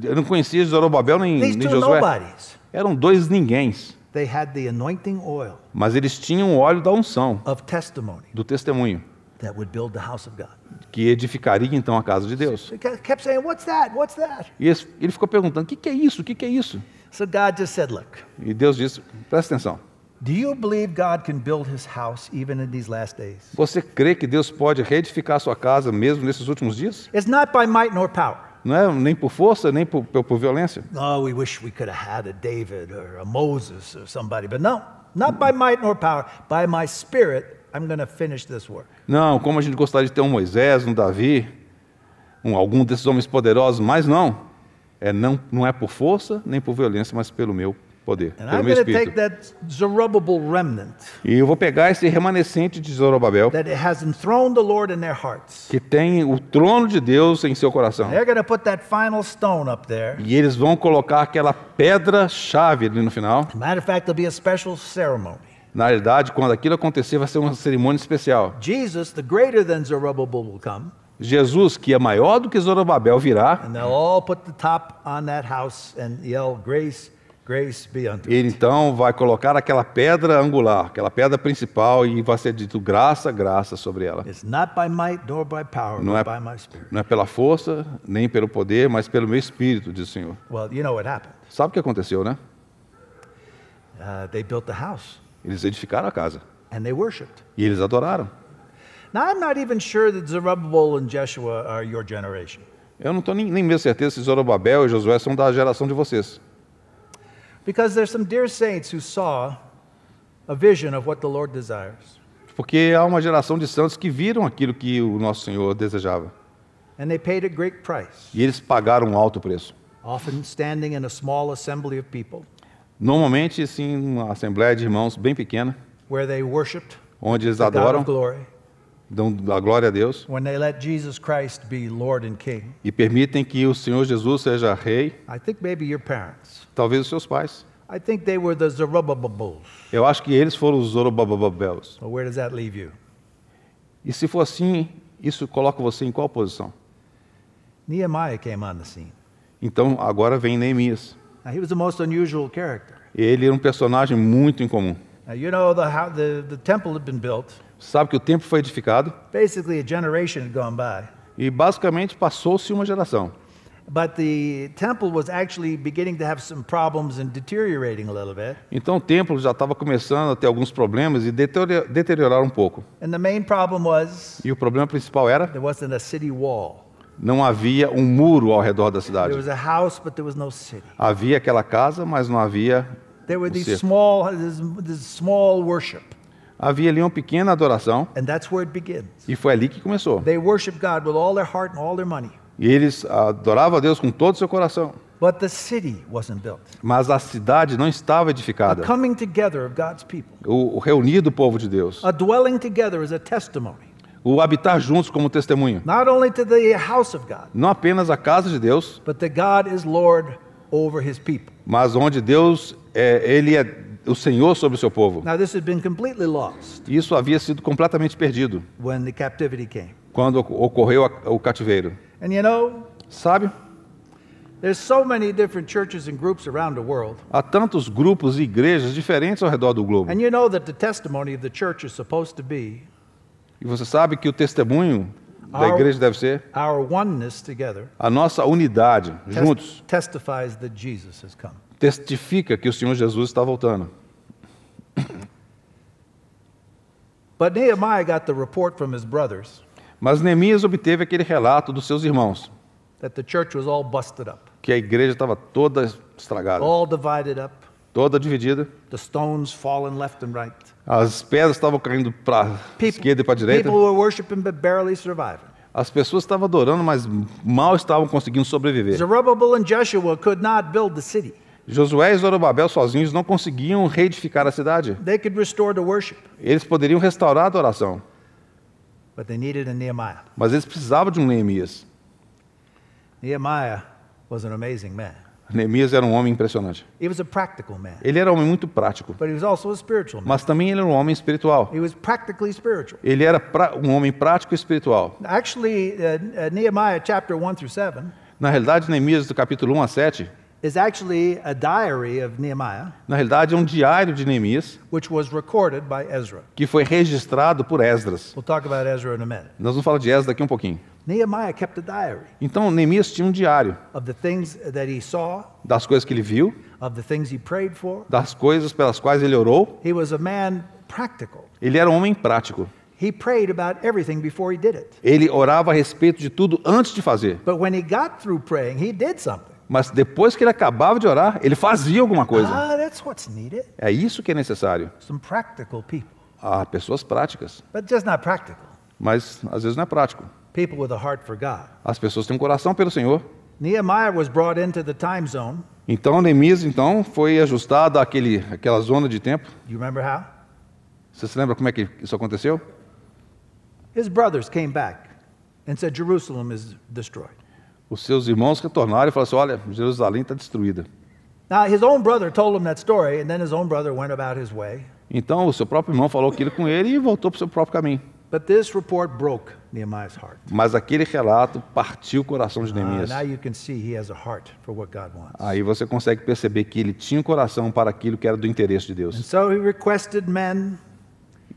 Eu não conhecia Zorobabel nem these two Josué. nobodies, Eram dois ninguéms, they had the anointing oil mas eles tinham o óleo da unção, of testimony do testemunho, that would build the house of God. que edificaria então a casa de Deus. They kept saying, what's that? What's that? E ele ficou perguntando, o que é isso? O que é isso? So God just said, look, E Deus disse, presta atenção. do you believe God can build his house even in these last days? Você crê que Deus pode reedificar a sua casa mesmo nesses últimos dias? It's not by might nor power. Não é nem por força, nem por violência. Oh, we wish we could have had a David or a Moses or somebody, but no, not by might nor power. By my spirit, I'm going to finish this work. Não, como a gente gostaria de ter um Moisés, um Davi, algum desses homens poderosos, mas não. Não é por força, nem por violência, mas pelo meu poder, And pelo I'm meu going to take espírito. that Zerubbabel remnant E eu vou pegar esse remanescente de Zorobabel, that has enthroned the Lord in their hearts. que tem o trono de Deus em seu coração. They're going to put that final stone up there. E eles vão colocar aquela pedra-chave ali no final. Matter of fact, there'll be a special ceremony. Na realidade, quando aquilo acontecer, vai ser uma cerimônia especial. Jesus, the greater than Zerubbabel, will come, Jesus, que é maior do que Zorobabel, virá. and they'll all put the top on that house and yell, grace, grace be unto Ele it. então vai colocar aquela pedra angular, aquela pedra principal, e vai ser dito graça, graça sobre ela. It's not by might nor by power, Não but é, by my spirit. não é pela força, nem pelo poder, mas pelo meu espírito, diz o Senhor. Well, you know what happened. Sabe o que aconteceu, né? They built the house Eles edificaram a casa. and they worshiped. E eles adoraram. Now, I'm not even sure that Zerubbabel and Jeshua are your generation. Eu não estou nem mesmo certeza se Zorobabel e Josué são da geração de vocês. Because there's some dear saints who saw a vision of what the Lord desires. Porque há uma geração de santos que viram aquilo que o nosso Senhor desejava. And they paid a great price, E eles pagaram um alto preço. often standing in a small assembly of people Normalmente, assim, uma assembleia de irmãos bem pequena, where they worshiped onde eles the God adoram, of glory, dão a glória a Deus when they let Jesus Christ be Lord and King. e permitem que o Senhor Jesus seja rei, I think maybe your parents. talvez os seus pais. I think they were the Zerubbabels. Eu acho que eles foram os Zorobabels. So where does that leave you? E se for assim, isso coloca você em qual posição? Nehemiah came on the scene. Então, agora vem Neemias. Now, he was the most unusual character. Ele era um personagem muito incomum. Now, you know, the temple had been built. Sabe que o templo foi edificado Basically, a generation had gone by. e basicamente passou-se uma geração. But the temple was actually beginning to have some problems and deteriorating a little bit. Então o templo já estava começando a ter alguns problemas e deteriorar um pouco. And the main problem was E o problema principal era, there wasn't a city wall. não havia um muro ao redor da There cidade. was a house, but there was no city. Havia aquela casa, mas não havia There were these cerco. this small worship. Havia ali uma pequena adoração And that's where it begins. e foi ali que começou. They worship God with all their heart and all their money. E eles adoravam a Deus com todo o seu coração. But the city wasn't built. Mas a cidade não estava A edificada. coming together of God's people. O reunir do povo de Deus. A dwelling together as a testimony. O habitar juntos como testemunho. Not only to the house of God, Não apenas a casa de Deus, but that God is Lord over his people. mas onde Deus, Ele é o Senhor sobre o seu povo. Now, this had been completely lost Isso havia sido completamente perdido when the captivity came. quando ocorreu o cativeiro. And you know, Sabe? there's so many different churches and groups around the world. Há tantos grupos e igrejas diferentes ao redor do globo. And you know that the testimony of the church is supposed to be E você sabe que o testemunho da igreja deve ser our oneness together a nossa unidade, juntos. testifies that Jesus has come. Testifica que o Senhor Jesus está voltando. But Nehemiah got the report from his brothers Mas Neemias obteve aquele relato dos seus irmãos, that the church was all busted up, que a igreja estava toda estragada, all divided up, toda dividida. the stones falling left and right. As pedras estavam caindo para a esquerda e para a direita. People were worshiping but barely surviving. As pessoas estavam adorando, mas mal estavam conseguindo sobreviver. Zerubbabel and Joshua could not build the city. Josué e Zorobabel sozinhos não conseguiam reedificar a cidade. They could restore the worship, Eles poderiam restaurar a adoração, but they needed a Nehemiah. mas eles precisavam de um Neemias. Nehemiah was an amazing man. Neemias era um homem impressionante. He was a practical man, Ele era um homem muito prático, but he was also a spiritual man. mas também ele era um homem espiritual. He was practically spiritual. Ele era um homem prático e espiritual. Actually, Nehemiah chapter 1 through 7 Na realidade, Neemias do capítulo 1 a 7, is actually a diary of Nehemiah, na realidade é um diário de Neemias which was recorded by Ezra. que foi registrado por Esdras. We'll talk about Ezra in a minute. Nós vamos falar de Esdras daqui um pouquinho. Nehemiah kept a diary Então, Neemias tinha um diário of the things that he saw, das coisas que ele viu, of the things he prayed for. das coisas pelas quais ele orou. He was a man practical. Ele era um homem prático. He prayed about everything before he did it. Ele orava a respeito de tudo antes de fazer. But when he got through praying, he did something. Mas depois que ele acabava de orar, ele fazia alguma coisa. That's what's needed. É isso que é necessário. Some practical people. Há pessoas práticas, But just not practical. mas às vezes não é prático. People with a heart for God. As pessoas têm um coração pelo Senhor. Nehemiah was brought into the time zone. Então Neemias foi ajustado àquela zona de tempo. Do you remember how? Você se lembra como é que isso aconteceu? His brothers came back and said, Jerusalem is destroyed. Os seus irmãos retornaram e falaram assim: olha, Jerusalém está destruída. Now, his own brother told him that story, and then his own brother went about his way. Então o seu próprio irmão falou aquilo com ele e voltou para o seu próprio caminho. But this report broke Nehemiah's heart. Mas aquele relato partiu o coração de Neemias. Now you can see he has a heart for what God wants. Aí você consegue perceber que ele tinha um coração para aquilo que era do interesse de And Deus. so he requested men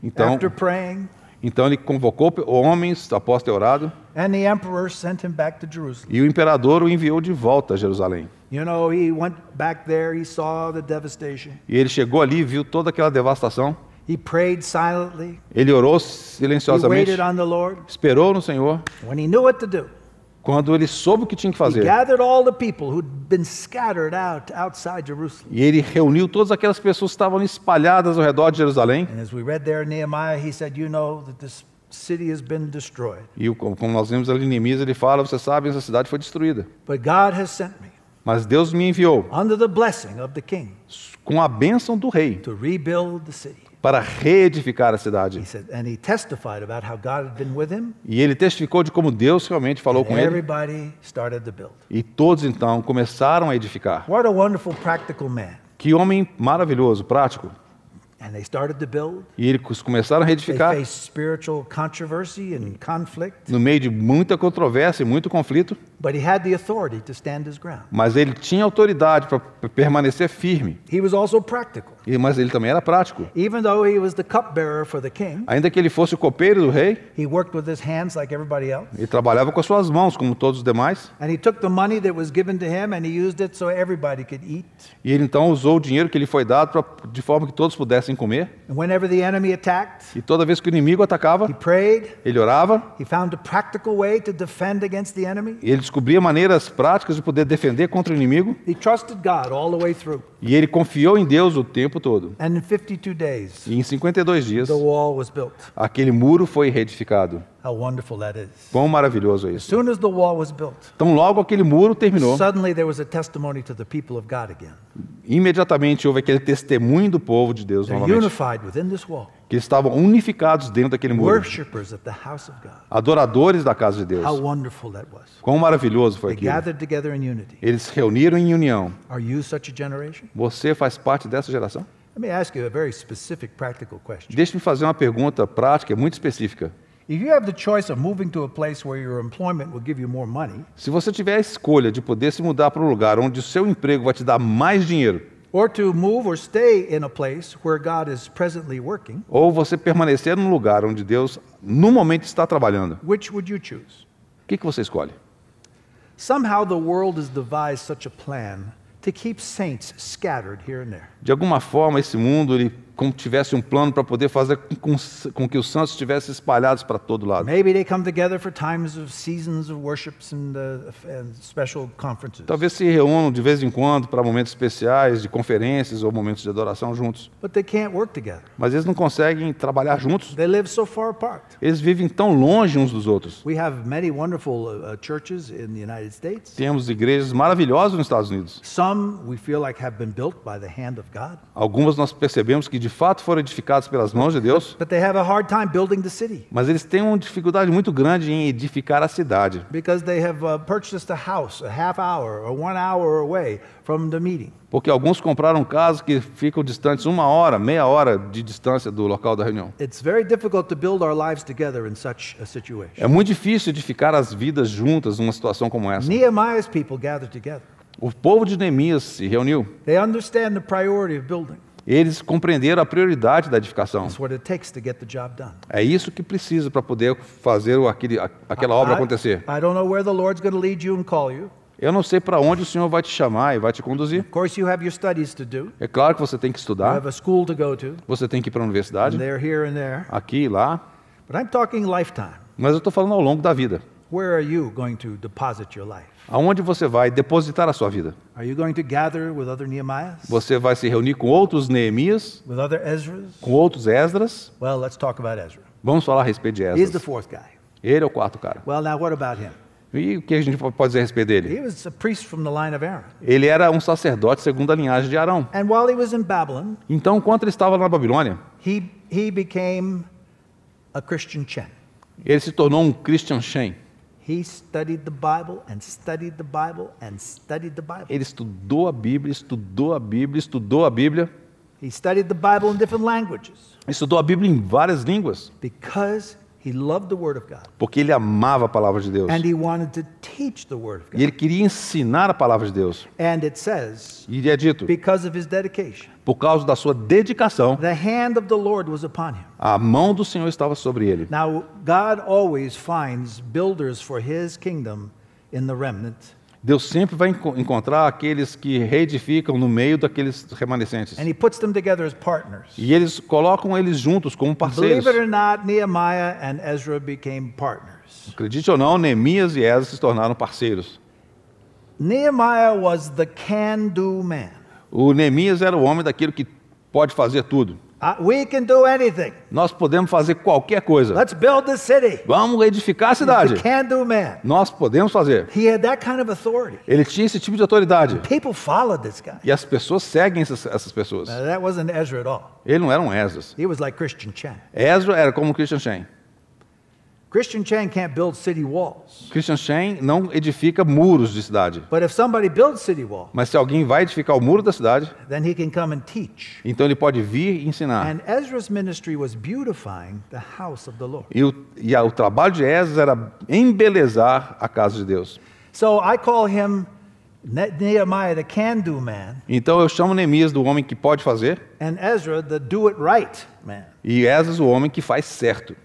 Então, after praying, então ele convocou homens após ter orado and the emperor sent him back to Jerusalem. e o imperador o enviou de volta a Jerusalém. You know, he went back there, he saw the devastation. E ele chegou ali e viu toda aquela devastação. He prayed silently. Ele orou He silenciosamente, waited on the Lord. esperou no Senhor. When he knew what to do, quando ele soube o que tinha que he fazer, gathered all the people who'd been scattered outside Jerusalem. e ele reuniu todas aquelas pessoas que estavam espalhadas ao redor de Jerusalém, And as we read there in Nehemiah, he said, you know that this city has been destroyed, e como nós vimos ali em Neemias, ele fala, você sabe, essa cidade foi destruída, but God has sent me mas Deus me enviou under the blessing of the king com a bênção do rei to rebuild the city. para reedificar a cidade. He said, and he testified about how God had been with him, E ele testificou de como Deus realmente falou and com ele, everybody started to build. e todos então começaram a edificar. What a wonderful practical man. Que homem maravilhoso, prático. And they started to build. E eles começaram a They reedificar faced spiritual controversy and conflict, no meio de muita controvérsia e muito conflito, but he had the authority to stand his ground. mas ele tinha autoridade para permanecer firme. He was also practical. Mas ele também era prático. Even though he was the cupbearer for the king, Ainda que ele fosse o copeiro do rei, he worked with his hands like everybody else. ele trabalhava com as suas mãos, como todos os demais. And he took the money that was given to him and he used it so everybody could eat. E ele então usou o dinheiro que lhe foi dado de forma que todos pudessem comer. And whenever the enemy attacked, E toda vez que o inimigo atacava, he prayed. ele orava, He found a practical way to defend against the enemy. e ele descobria maneiras práticas de poder defender contra o inimigo, He trusted God all the way through. e ele confiou em Deus o tempo todo. And in 52 days, E em 52 dias, the wall was built. aquele muro foi reedificado. How wonderful that is. Quão maravilhoso é As isso. soon as the wall was built, Então logo aquele muro terminou, suddenly there was a testimony to the people of God again. imediatamente houve aquele testemunho do povo de Deus They're novamente, unified within this wall. que eles estavam unificados dentro daquele muro, Worshippers at the house of God. adoradores da casa de Deus. How wonderful that was. Quão maravilhoso foi They aquilo. gathered together in unity. Eles se reuniram em união. Are you such a generation? Você faz parte dessa geração? Let me ask you a very specific practical question. Deixe-me fazer uma pergunta prática, muito específica. If you have the choice of moving to a place where your employment will give you more money, Se você tiver a escolha de poder se mudar para um lugar onde o seu emprego vai te dar mais dinheiro, or to move or stay in a place where God is presently working, ou você permanecer num lugar onde Deus, no momento, está trabalhando, which would you choose? o que você escolhe? Somehow the world has devised such a plan to keep saints scattered here and there. De alguma forma, esse mundo ele como tivesse um plano para poder fazer com que os santos estivessem espalhados para todo lado. Maybe they come together for times of seasons of worships and special conferences. Talvez se reúnam de vez em quando para momentos especiais, de conferências ou momentos de adoração juntos. But they can't work together. Mas eles não conseguem trabalhar juntos. They live so far apart. Eles vivem tão longe uns dos outros. We have many wonderful churches in the United States. Temos igrejas maravilhosas nos Estados Unidos. Some we feel like have been built by the hand of God. Algumas nós percebemos que de fato foram edificadas pelas mãos de Deus. But they have a hard time building the city. Mas eles têm uma dificuldade muito grande em edificar a cidade. Because they have purchased a house a half hour or 1 hour away from the meeting. Porque alguns compraram casas que ficam distantes 1 hora, meia hora de distância do local da reunião. It's very difficult to build our lives together in such a situation. É muito difícil edificar as vidas juntas numa situação como essa. Nehemiah's people gathered together. O povo de Neemias se reuniu. They understand the priority of building. Eles compreenderam a prioridade da edificação. It's what it takes to get the job done. É isso que precisa para poder fazer aquela obra acontecer. I don't know where the Lord's going to lead you and call you. Eu não sei para onde o Senhor vai te chamar e vai te conduzir. Of course, you have your studies to do. É claro que você tem que You estudar, have a school to go to. você tem que ir para a And universidade, they're here and there. aqui e lá, But I'm talking lifetime. mas eu estou falando ao longo da vida. Where are you going to deposit your life? Aonde você vai depositar a sua vida? Are you going to gather with other Nehemiahs? Você vai se reunir com outros Neemias, With other Ezras? com outros Esdras? Well, let's talk about Ezra. Vamos falar a respeito de He's the Esdras. fourth guy. Ele é o quarto cara. Well, now what about him? E o que a gente pode dizer a respeito dele? He was a priest from the line of Aaron. Ele era um sacerdote segundo a linhagem de Arão. And while he was in Babylon, Então, enquanto ele estava na Babilônia, he became a Christian Chen. ele se tornou um Christian Shen. He studied the Bible and studied the Bible and studied the Bible. Ele estudou a Bíblia, estudou a Bíblia, estudou a Bíblia. He studied the Bible in different languages Estudou a Bíblia em várias línguas, because he loved the Word of God porque ele amava a palavra de Deus. and he wanted to teach the Word of E God. ele queria ensinar a palavra de Deus. And it says, E é dito, because of his dedication, por causa da sua dedicação, the hand of the Lord was upon him. a mão do Senhor estava sobre ele. Now, God always finds builders for his kingdom in the remnant. Deus sempre vai encontrar aqueles que reedificam no meio daqueles remanescentes. And he puts them together as partners. E eles colocam eles juntos como parceiros. Believe it or not, Nehemiah and Ezra became partners. partners. Acredite ou não, Neemias e Esdras se tornaram parceiros. Nehemiah was the can-do man. O Neemias era o homem daquilo que pode fazer tudo. We can do anything. Nós podemos fazer qualquer coisa. Let's build the city. Vamos edificar a He's the cidade. can-do man. Nós podemos fazer. He had that kind of authority. Ele tinha esse tipo de autoridade. People followed this guy. E as pessoas seguem essas pessoas. That wasn't Ezra at all. Ele não era um Esdras. He was like Christian Chen. Ezra era como Christian Chen. Christian Chen can't build city walls. Christian Chen não edifica muros de cidade. But if somebody builds city wall, Mas se alguém vai edificar o muro da cidade, then he can come and teach. então ele pode vir e ensinar. And Ezra's ministry was beautifying the house of the Lord. O trabalho de Esdras era embelezar a casa de Deus. So I call him Nehemiah, the can-do man, Então eu chamo Neemias do homem que pode fazer and Ezra, the do-it-right man. e Esdras o homem que faz certo.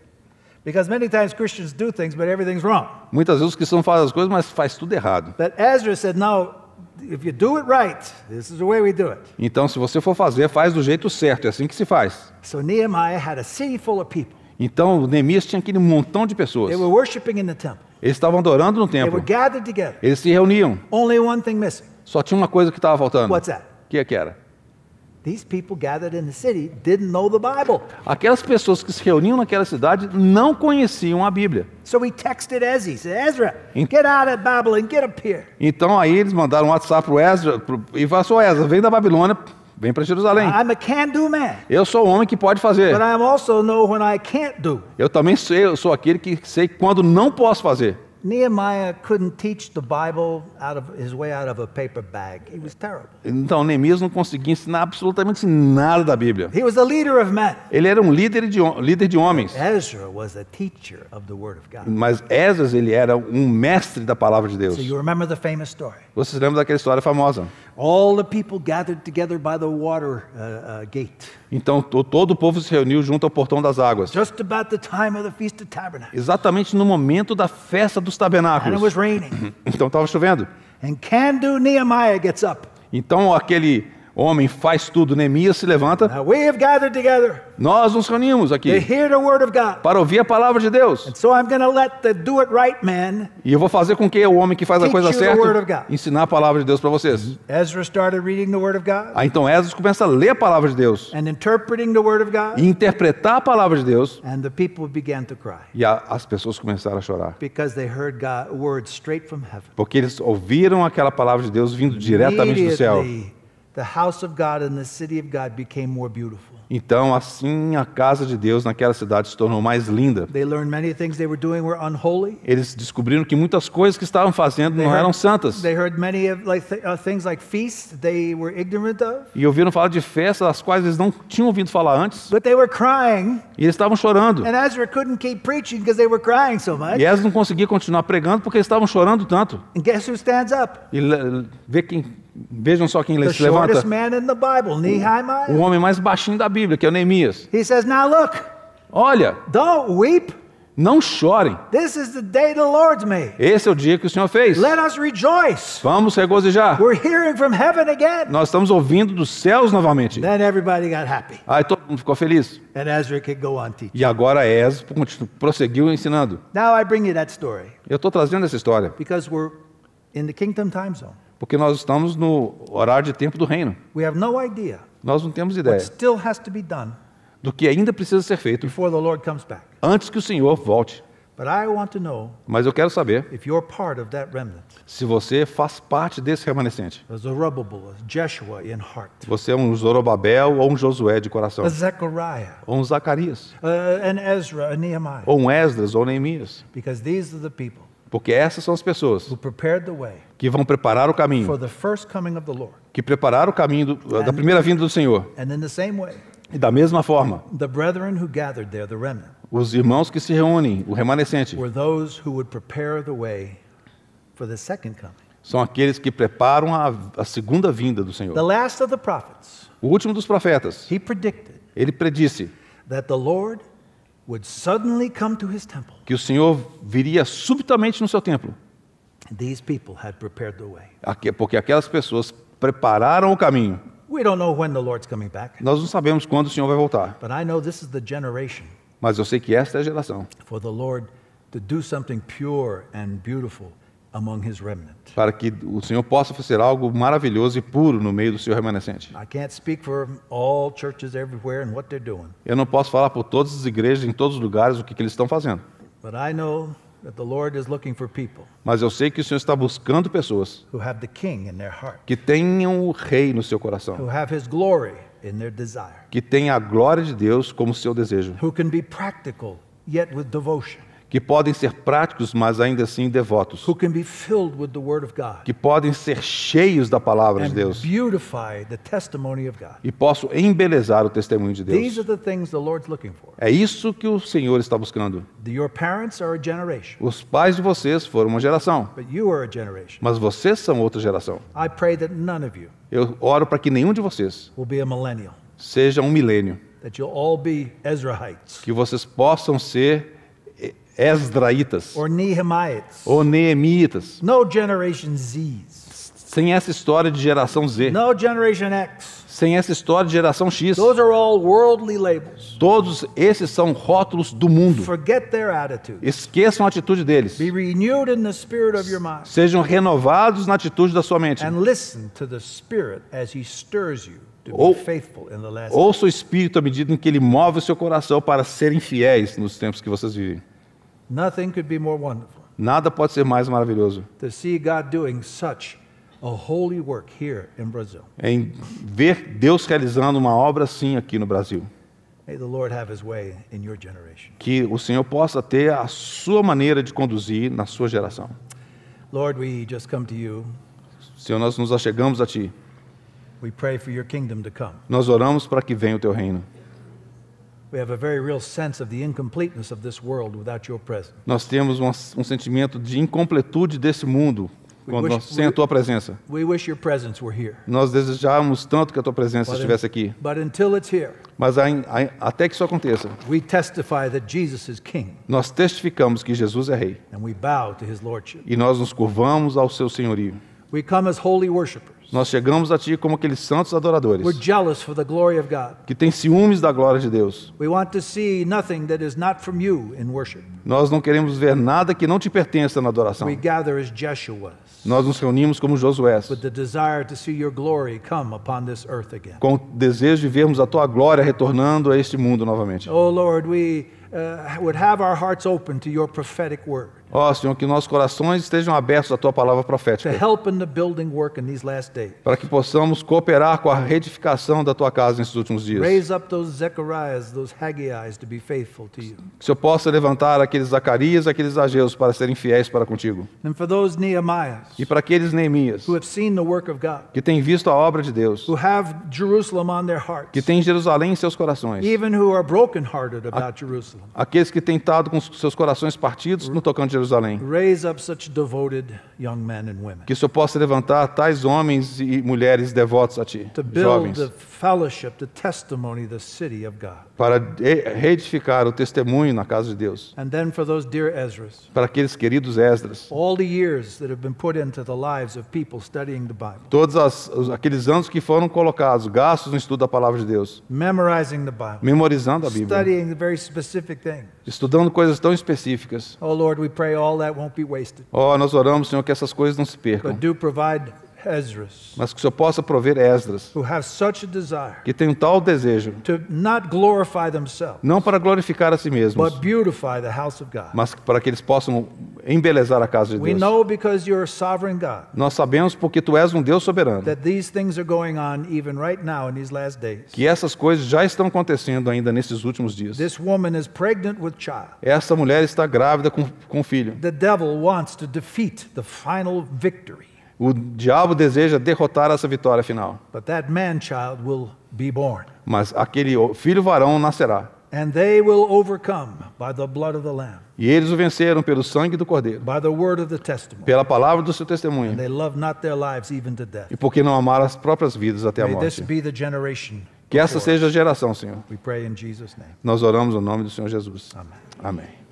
Because many times Christians do things, but everything's wrong. Muitas vezes os cristãos fazem as coisas, mas faz tudo errado. But Ezra said, no, if you do it right, this is the way we do it. Então, se você for fazer, faz do jeito certo, é assim que se faz. So Nehemiah had a city full of people. Então, Neemias tinha aquele montão de pessoas. They were worshiping in the temple. Eles estavam adorando no They were templo. gathered together. Eles se reuniam. Only one thing missing. Só tinha uma coisa que estava faltando. What's that? O que é que era? These people gathered in the city didn't know the Bible. Aquelas pessoas que se reuniam naquela cidade não conheciam a Bíblia. So he texted Ezra, he said, Ezra, get out of Babylon, get up here. Então aí eles mandaram um WhatsApp para o Esdras e falaram: Esdras, vem da Babilônia, vem para Jerusalém. I'm a can-do man, Eu sou o homem que pode fazer. but I also know when I can't do. Eu também sei, eu sou aquele que sei quando não posso fazer. Nehemiah couldn't teach the Bible out of his way out of a paper bag. He was terrible. Então Neemias não conseguia ensinar absolutamente nada da Bíblia. He was the leader of men. Ele era um líder de homens. Ezra was a teacher of the Word of God. Mas Esdras, ele era um mestre da palavra de Deus. So you remember the famous story. Vocês lembram daquela história famosa? All the people gathered together by the water gate. Então todo o povo se reuniu junto ao portão das águas. Just about the time of the Feast of Tabernacles. Exatamente no momento da festa dos And it tabernáculos. was raining. Então estava chovendo. And can-do Nehemiah gets up. Então aquele homem faz tudo. Neemias se levanta. We have gathered together Nós nos reunimos to aqui hear the Word of God. para ouvir a palavra de Deus. And so I'm going to let the do-it-right man. E eu vou fazer com que o homem que faz a Teach coisa you the word of certa God. ensinar a palavra de Deus para vocês. Ezra started reading the Word of God Aí então Esdras começa a ler a palavra de Deus and interpreting the Word of God. e interpretar a palavra de Deus. And the people began to cry E as pessoas começaram a chorar. because they heard God, words straight from heaven. Porque eles ouviram aquela palavra de Deus vindo diretamente do céu. Immediately, the house of God and the city of God became more beautiful. Então, assim, a casa de Deus naquela cidade se tornou mais linda. They learned many things they were doing were unholy. Eles descobriram que muitas coisas que estavam fazendo não eram santas. They heard many of things like feasts they were ignorant of. E ouviram falar de festas das quais eles não tinham ouvido falar antes. But they were crying, E eles estavam chorando. and Ezra couldn't keep preaching because they were crying so much. E Esdras não conseguia continuar pregando porque eles estavam chorando tanto. And guess who stands up? E vejam só quem The se levanta. shortest man in the Bible, O Nehemiah. homem mais baixinho da Bíblia, que é o Neemias. He says, now look, Olha, don't weep. não chorem. This is the day the Lord's made. Esse é o dia que o Senhor fez. Let us rejoice. Vamos regozijar. We're hearing from heaven again. Nós estamos ouvindo dos céus novamente. Then everybody got happy. Aí todo mundo ficou feliz. And Ezra could go on teaching. E agora Esdras prosseguiu ensinando. Now I bring you that story Eu estou trazendo essa história because we're in the kingdom time zone. porque nós estamos no horário de tempo do reino. We have no idea Nós não temos what ideia still has to be done do que ainda precisa ser feito before the Lord comes back. antes que o Senhor volte. But I want to know Mas eu quero saber if you're part of that remnant. se você faz parte desse remanescente. A Zerubbabel, a Jeshua in heart, Você é um Zorobabel ou um Josué de coração. a Zechariah, Ou um Zacarias. an Ezra, a Nehemiah. Ou um Esdras ou Neemias. Because these are the people Porque essas são as pessoas who prepared the way que vão preparar o for caminho. the first coming of the Lord. Que prepararam o caminho da primeira vinda do Senhor. And in the same way, E da mesma forma, the brethren who gathered there, the remnant, os irmãos que se reúnem, o remanescente, were those who would prepare the way for the second coming. são aqueles que preparam a segunda vinda do The Senhor. last of the prophets, O último dos profetas, he predicted ele predisse that the Lord would suddenly come to his temple. que o Senhor viria subitamente no seu templo. These people had prepared the way. Porque aquelas pessoas prepararam o caminho. We don't know when the Lord's coming back, Nós não sabemos quando o Senhor vai voltar. but I know this is the generation Mas eu sei que esta é a geração for the Lord to do something pure and beautiful among his remnant. para que o Senhor possa fazer algo maravilhoso e puro no meio do seu remanescente. I can't speak for all churches everywhere and what they're doing, Eu não posso falar por todas as igrejas em todos os lugares o que eles estão fazendo, but I know that the Lord is looking for people mas eu sei que o Senhor está buscando pessoas who have the King in their heart, que tenham o Rei no seu coração, who have his glory in their desire, que tenham a glória de Deus como seu desejo, who can be practical yet with devotion, que podem ser práticos, mas ainda assim devotos, who can be filled with the Word of God que podem ser cheios da palavra de and Deus beautify the testimony of God. e possam embelezar o testemunho de These Deus. are the things the Lord's looking for. É isso que o Senhor está buscando. Your parents are a generation, Os pais de vocês foram uma geração, but you are a generation. mas vocês são outra geração. I pray that none of you Eu oro para que nenhum de vocês will be a millennial, seja um milênio, that you'll all be Ezrahites que vocês possam ser esdraítas or Nehemites. ou neemitas, No Generation Zs. sem essa história de geração Z, No Generation X. sem essa história de geração X. Those are all worldly labels. Todos esses são rótulos do mundo. Forget their attitude. Esqueçam a atitude deles. Be renewed in the spirit of your mind. Sejam renovados na atitude da sua mente. And listen to the Spirit as He stirs you to Ou- be faithful in the last days. Ouça o Espírito à medida em que ele move o seu coração para serem fiéis nos tempos que vocês vivem. Nothing could be more wonderful Nada pode ser mais maravilhoso to see God doing such a holy work here in Brazil. em ver Deus realizando uma obra assim aqui no Brasil. May the Lord have His way in your generation. Que o Senhor possa ter a sua maneira de conduzir na sua geração. Lord, we just come to you. Senhor, nós nos achegamos a Ti. We pray for your kingdom to come. Nós oramos para que venha o Teu reino. We have a very real sense of the incompleteness of this world without your presence. Nós temos um sentimento de incompletude desse mundo quando nós, sem a Tua presença. We wish your presence were here. Nós desejamos tanto que a Tua presença estivesse aqui. But until it's here, Mas até que isso aconteça, we testify that Jesus is King, nós testificamos que Jesus é Rei. and we bow to His Lordship. E nós nos curvamos ao Seu senhorio. We come as holy worshipers. Nós chegamos a Ti como aqueles santos adoradores, We're jealous for the glory of God. que têm ciúmes da glória de Deus. We want to see nothing that is not from you in worship. Nós não queremos ver nada que não Te pertença na adoração. We gather as Jeshuas Nós nos reunimos como Josué, with the desire to see your glory come upon this earth again. com o desejo de vermos a Tua glória retornando a este mundo novamente. Oh Lord, we would have our hearts open to your prophetic word Ó Senhor, que nossos corações estejam abertos à Tua palavra to profética, help in the building work in these last days. para que possamos cooperar com a reedificação da Tua casa nesses últimos dias. Raise up those Zechariahs, those Haggai's to be faithful to you. Que o Senhor possa levantar aqueles Zacarias, aqueles Ageus para serem fiéis para contigo. And for those Nehemiahs E para aqueles Neemias, who have seen the work of God, que têm visto a obra de Deus, who have Jerusalem on their hearts, que têm Jerusalém em seus corações, even who are brokenhearted about Jerusalem. aqueles que têm estado com seus corações partidos no tocante de Jerusalém. Raise up such devoted young men and women Que o Senhor possa levantar tais homens e mulheres devotos a Ti, to build jovens, the fellowship, the testimony, the city of God. para reedificar o testemunho na casa de Deus. And then for those dear Ezras, Para aqueles queridos Esdras, all the years that have been put into the lives of people studying the Bible, todos aqueles anos que foram colocados, gastos no estudo da palavra de Deus, memorizing the Bible, memorizando a Bíblia, studying the very specific things. estudando coisas tão específicas. Oh Lord, we pray all that won't be wasted, Ó, nós oramos, Senhor, que essas coisas não se percam, but do provide Ezras mas que o Senhor possa prover Esdras, who have such a desire que tem um tal desejo, to not glorify themselves, não para glorificar a si mesmos, but beautify the house of God. mas para que eles possam embelezar a casa de We Deus. know because you're a sovereign God Nós sabemos porque Tu és um Deus soberano, that these things are going on even right now in these last days. que essas coisas já estão acontecendo ainda nesses últimos dias. This woman is pregnant with child. Essa mulher está grávida com um filho. The devil wants to defeat the final victory, O diabo deseja derrotar essa vitória final, but that man-child will be born, mas aquele filho varão nascerá. and they will overcome by the blood of the Lamb, E eles o venceram pelo sangue do Cordeiro, by the word of the testimony. pela palavra do seu testemunho, They love not their lives even to death. e porque não amaram as próprias vidas até a May this morte. be the generation. Que essa before seja a us. geração, Senhor. We pray in Jesus' name. Nós oramos no nome do Senhor Jesus. Amen. Amém.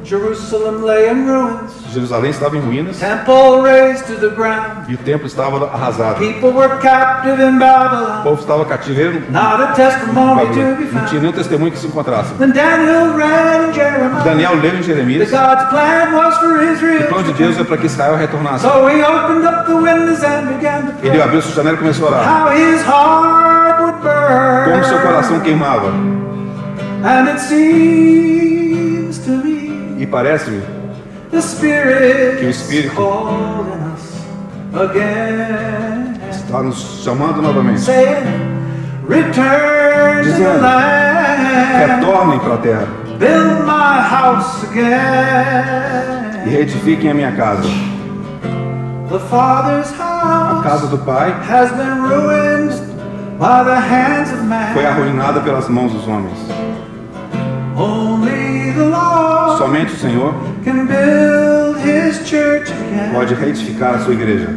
Jerusalem lay in ruins. Jerusalém estava em ruínas temple razed to the ground. e o templo estava arrasado. People were captive in O Babylon. povo estava cativeiro. Not a testimony to be Não tinha found. nenhum testemunho que se encontrasse. When Daniel read in Jeremiah, Daniel leu em that Jeremias. God's plan was for O Israel. plano de Deus é para que Israel retornasse. So he opened up the windows and began to Ele pray. abriu sua janela e começou a orar. How his heart would Como seu burn. coração queimava. And it seems to me E parece-me the Spirit que o Espírito is calling us again, está nos chamando novamente. saying, return to the Dizendo, land, retornem para a terra build my house e again. reedifiquem a minha casa. The Father's A house casa do Pai has been ruined by the hands of foi man. arruinada pelas mãos dos homens. Only the Lord Somente o Senhor can build his church again. pode reedificar a sua igreja,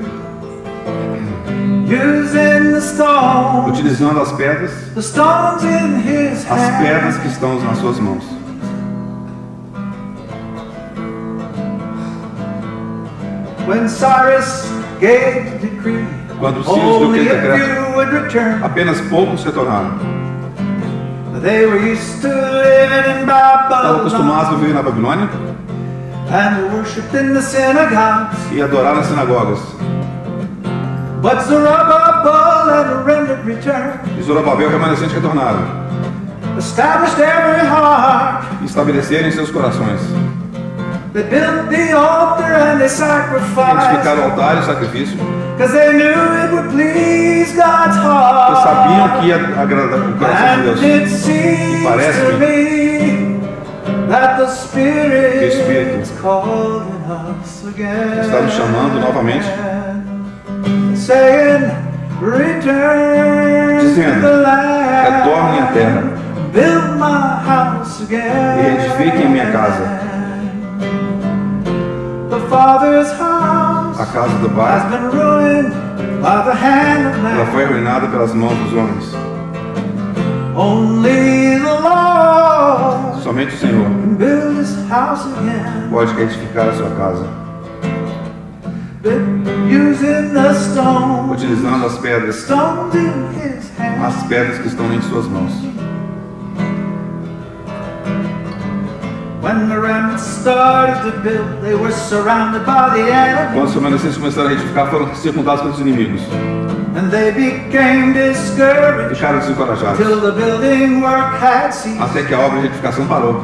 Using the stone, utilizando as pedras, the stones in his as pedras hand. que estão nas suas mãos. When Cyrus gave the decree, Quando Ciro deu only aquele a decreto, few would return. apenas poucos retornaram. They were used to living in Estavam Babylon acostumados a viver na Babilônia and worshipped in the synagogues. e adorar nas sinagogas. But Zerubbabel and a remnant returned, E Zorobabel e o remanescente retornaram established every heart. e estabeleceram em seus corações. They built the altar and they sacrificed, Edificaram o altar e o sacrifício, because they knew it would please God's porque sabiam heart. que ia agradar o coração de And Deus. it seems parece-me to me that the Spirit que o Espírito is calling us again, está nos chamando novamente, saying, return dizendo, to the land, retornem à terra build my house again, e edifiquem a minha casa. The Father's house A casa do has Pai, been ruined by the hand of ela man. foi arruinada pelas mãos dos homens. Only the Lord Somente o Senhor can build his house again, pode edificar a sua casa, using the stone, utilizando as pedras, stones in his hand. as pedras que estão em suas mãos. When the remnant started to build, they were surrounded by the enemy, Quando os remanescentes começaram a edificar, foram circundados pelos inimigos. and they became discouraged Ficaram desencorajados, till the building work had ceased. até que a obra de edificação parou.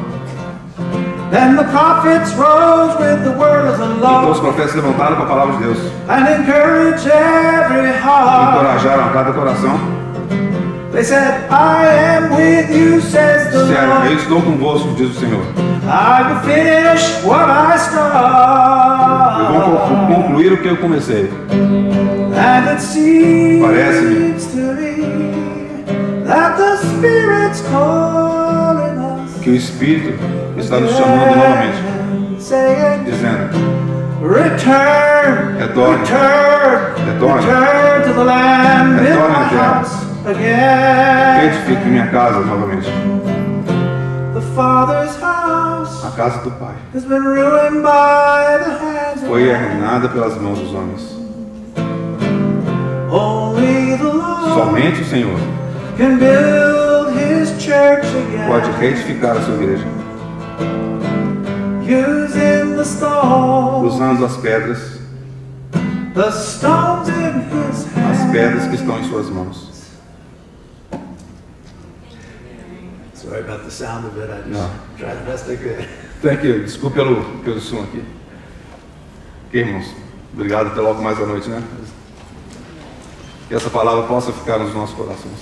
Then the prophets rose with the word of the Então os Lord profetas se levantaram com a palavra de Deus, and encouraged every heart. encorajaram a cada coração. They said, I am with you, says the Disseram, eu Lord. estou convosco, diz o Senhor. I will finish what I Eu vou start. concluir o que eu comecei. And it seems Parece-me to me that the Spirit's calling us, que o Espírito está nos chamando novamente, saying, dizendo, return, Retorne. return, return to the land, build Retorne my à terra. house again. edifique minha casa novamente. The Father's house A casa do Pai has been ruined by the hands of foi man. arruinada pelas mãos dos homens. Only the Lord Somente o Senhor can build his church again, pode reedificar a sua igreja, using the stone, usando as pedras, the stones in his as hand. pedras que estão em suas mãos. Sorry about the sound of it. I just No. tried the best I could. Thank you. Desculpe pelo som aqui. Ok, irmãos. Obrigado. Até logo mais à noite, né? Que essa palavra possa ficar nos nossos corações.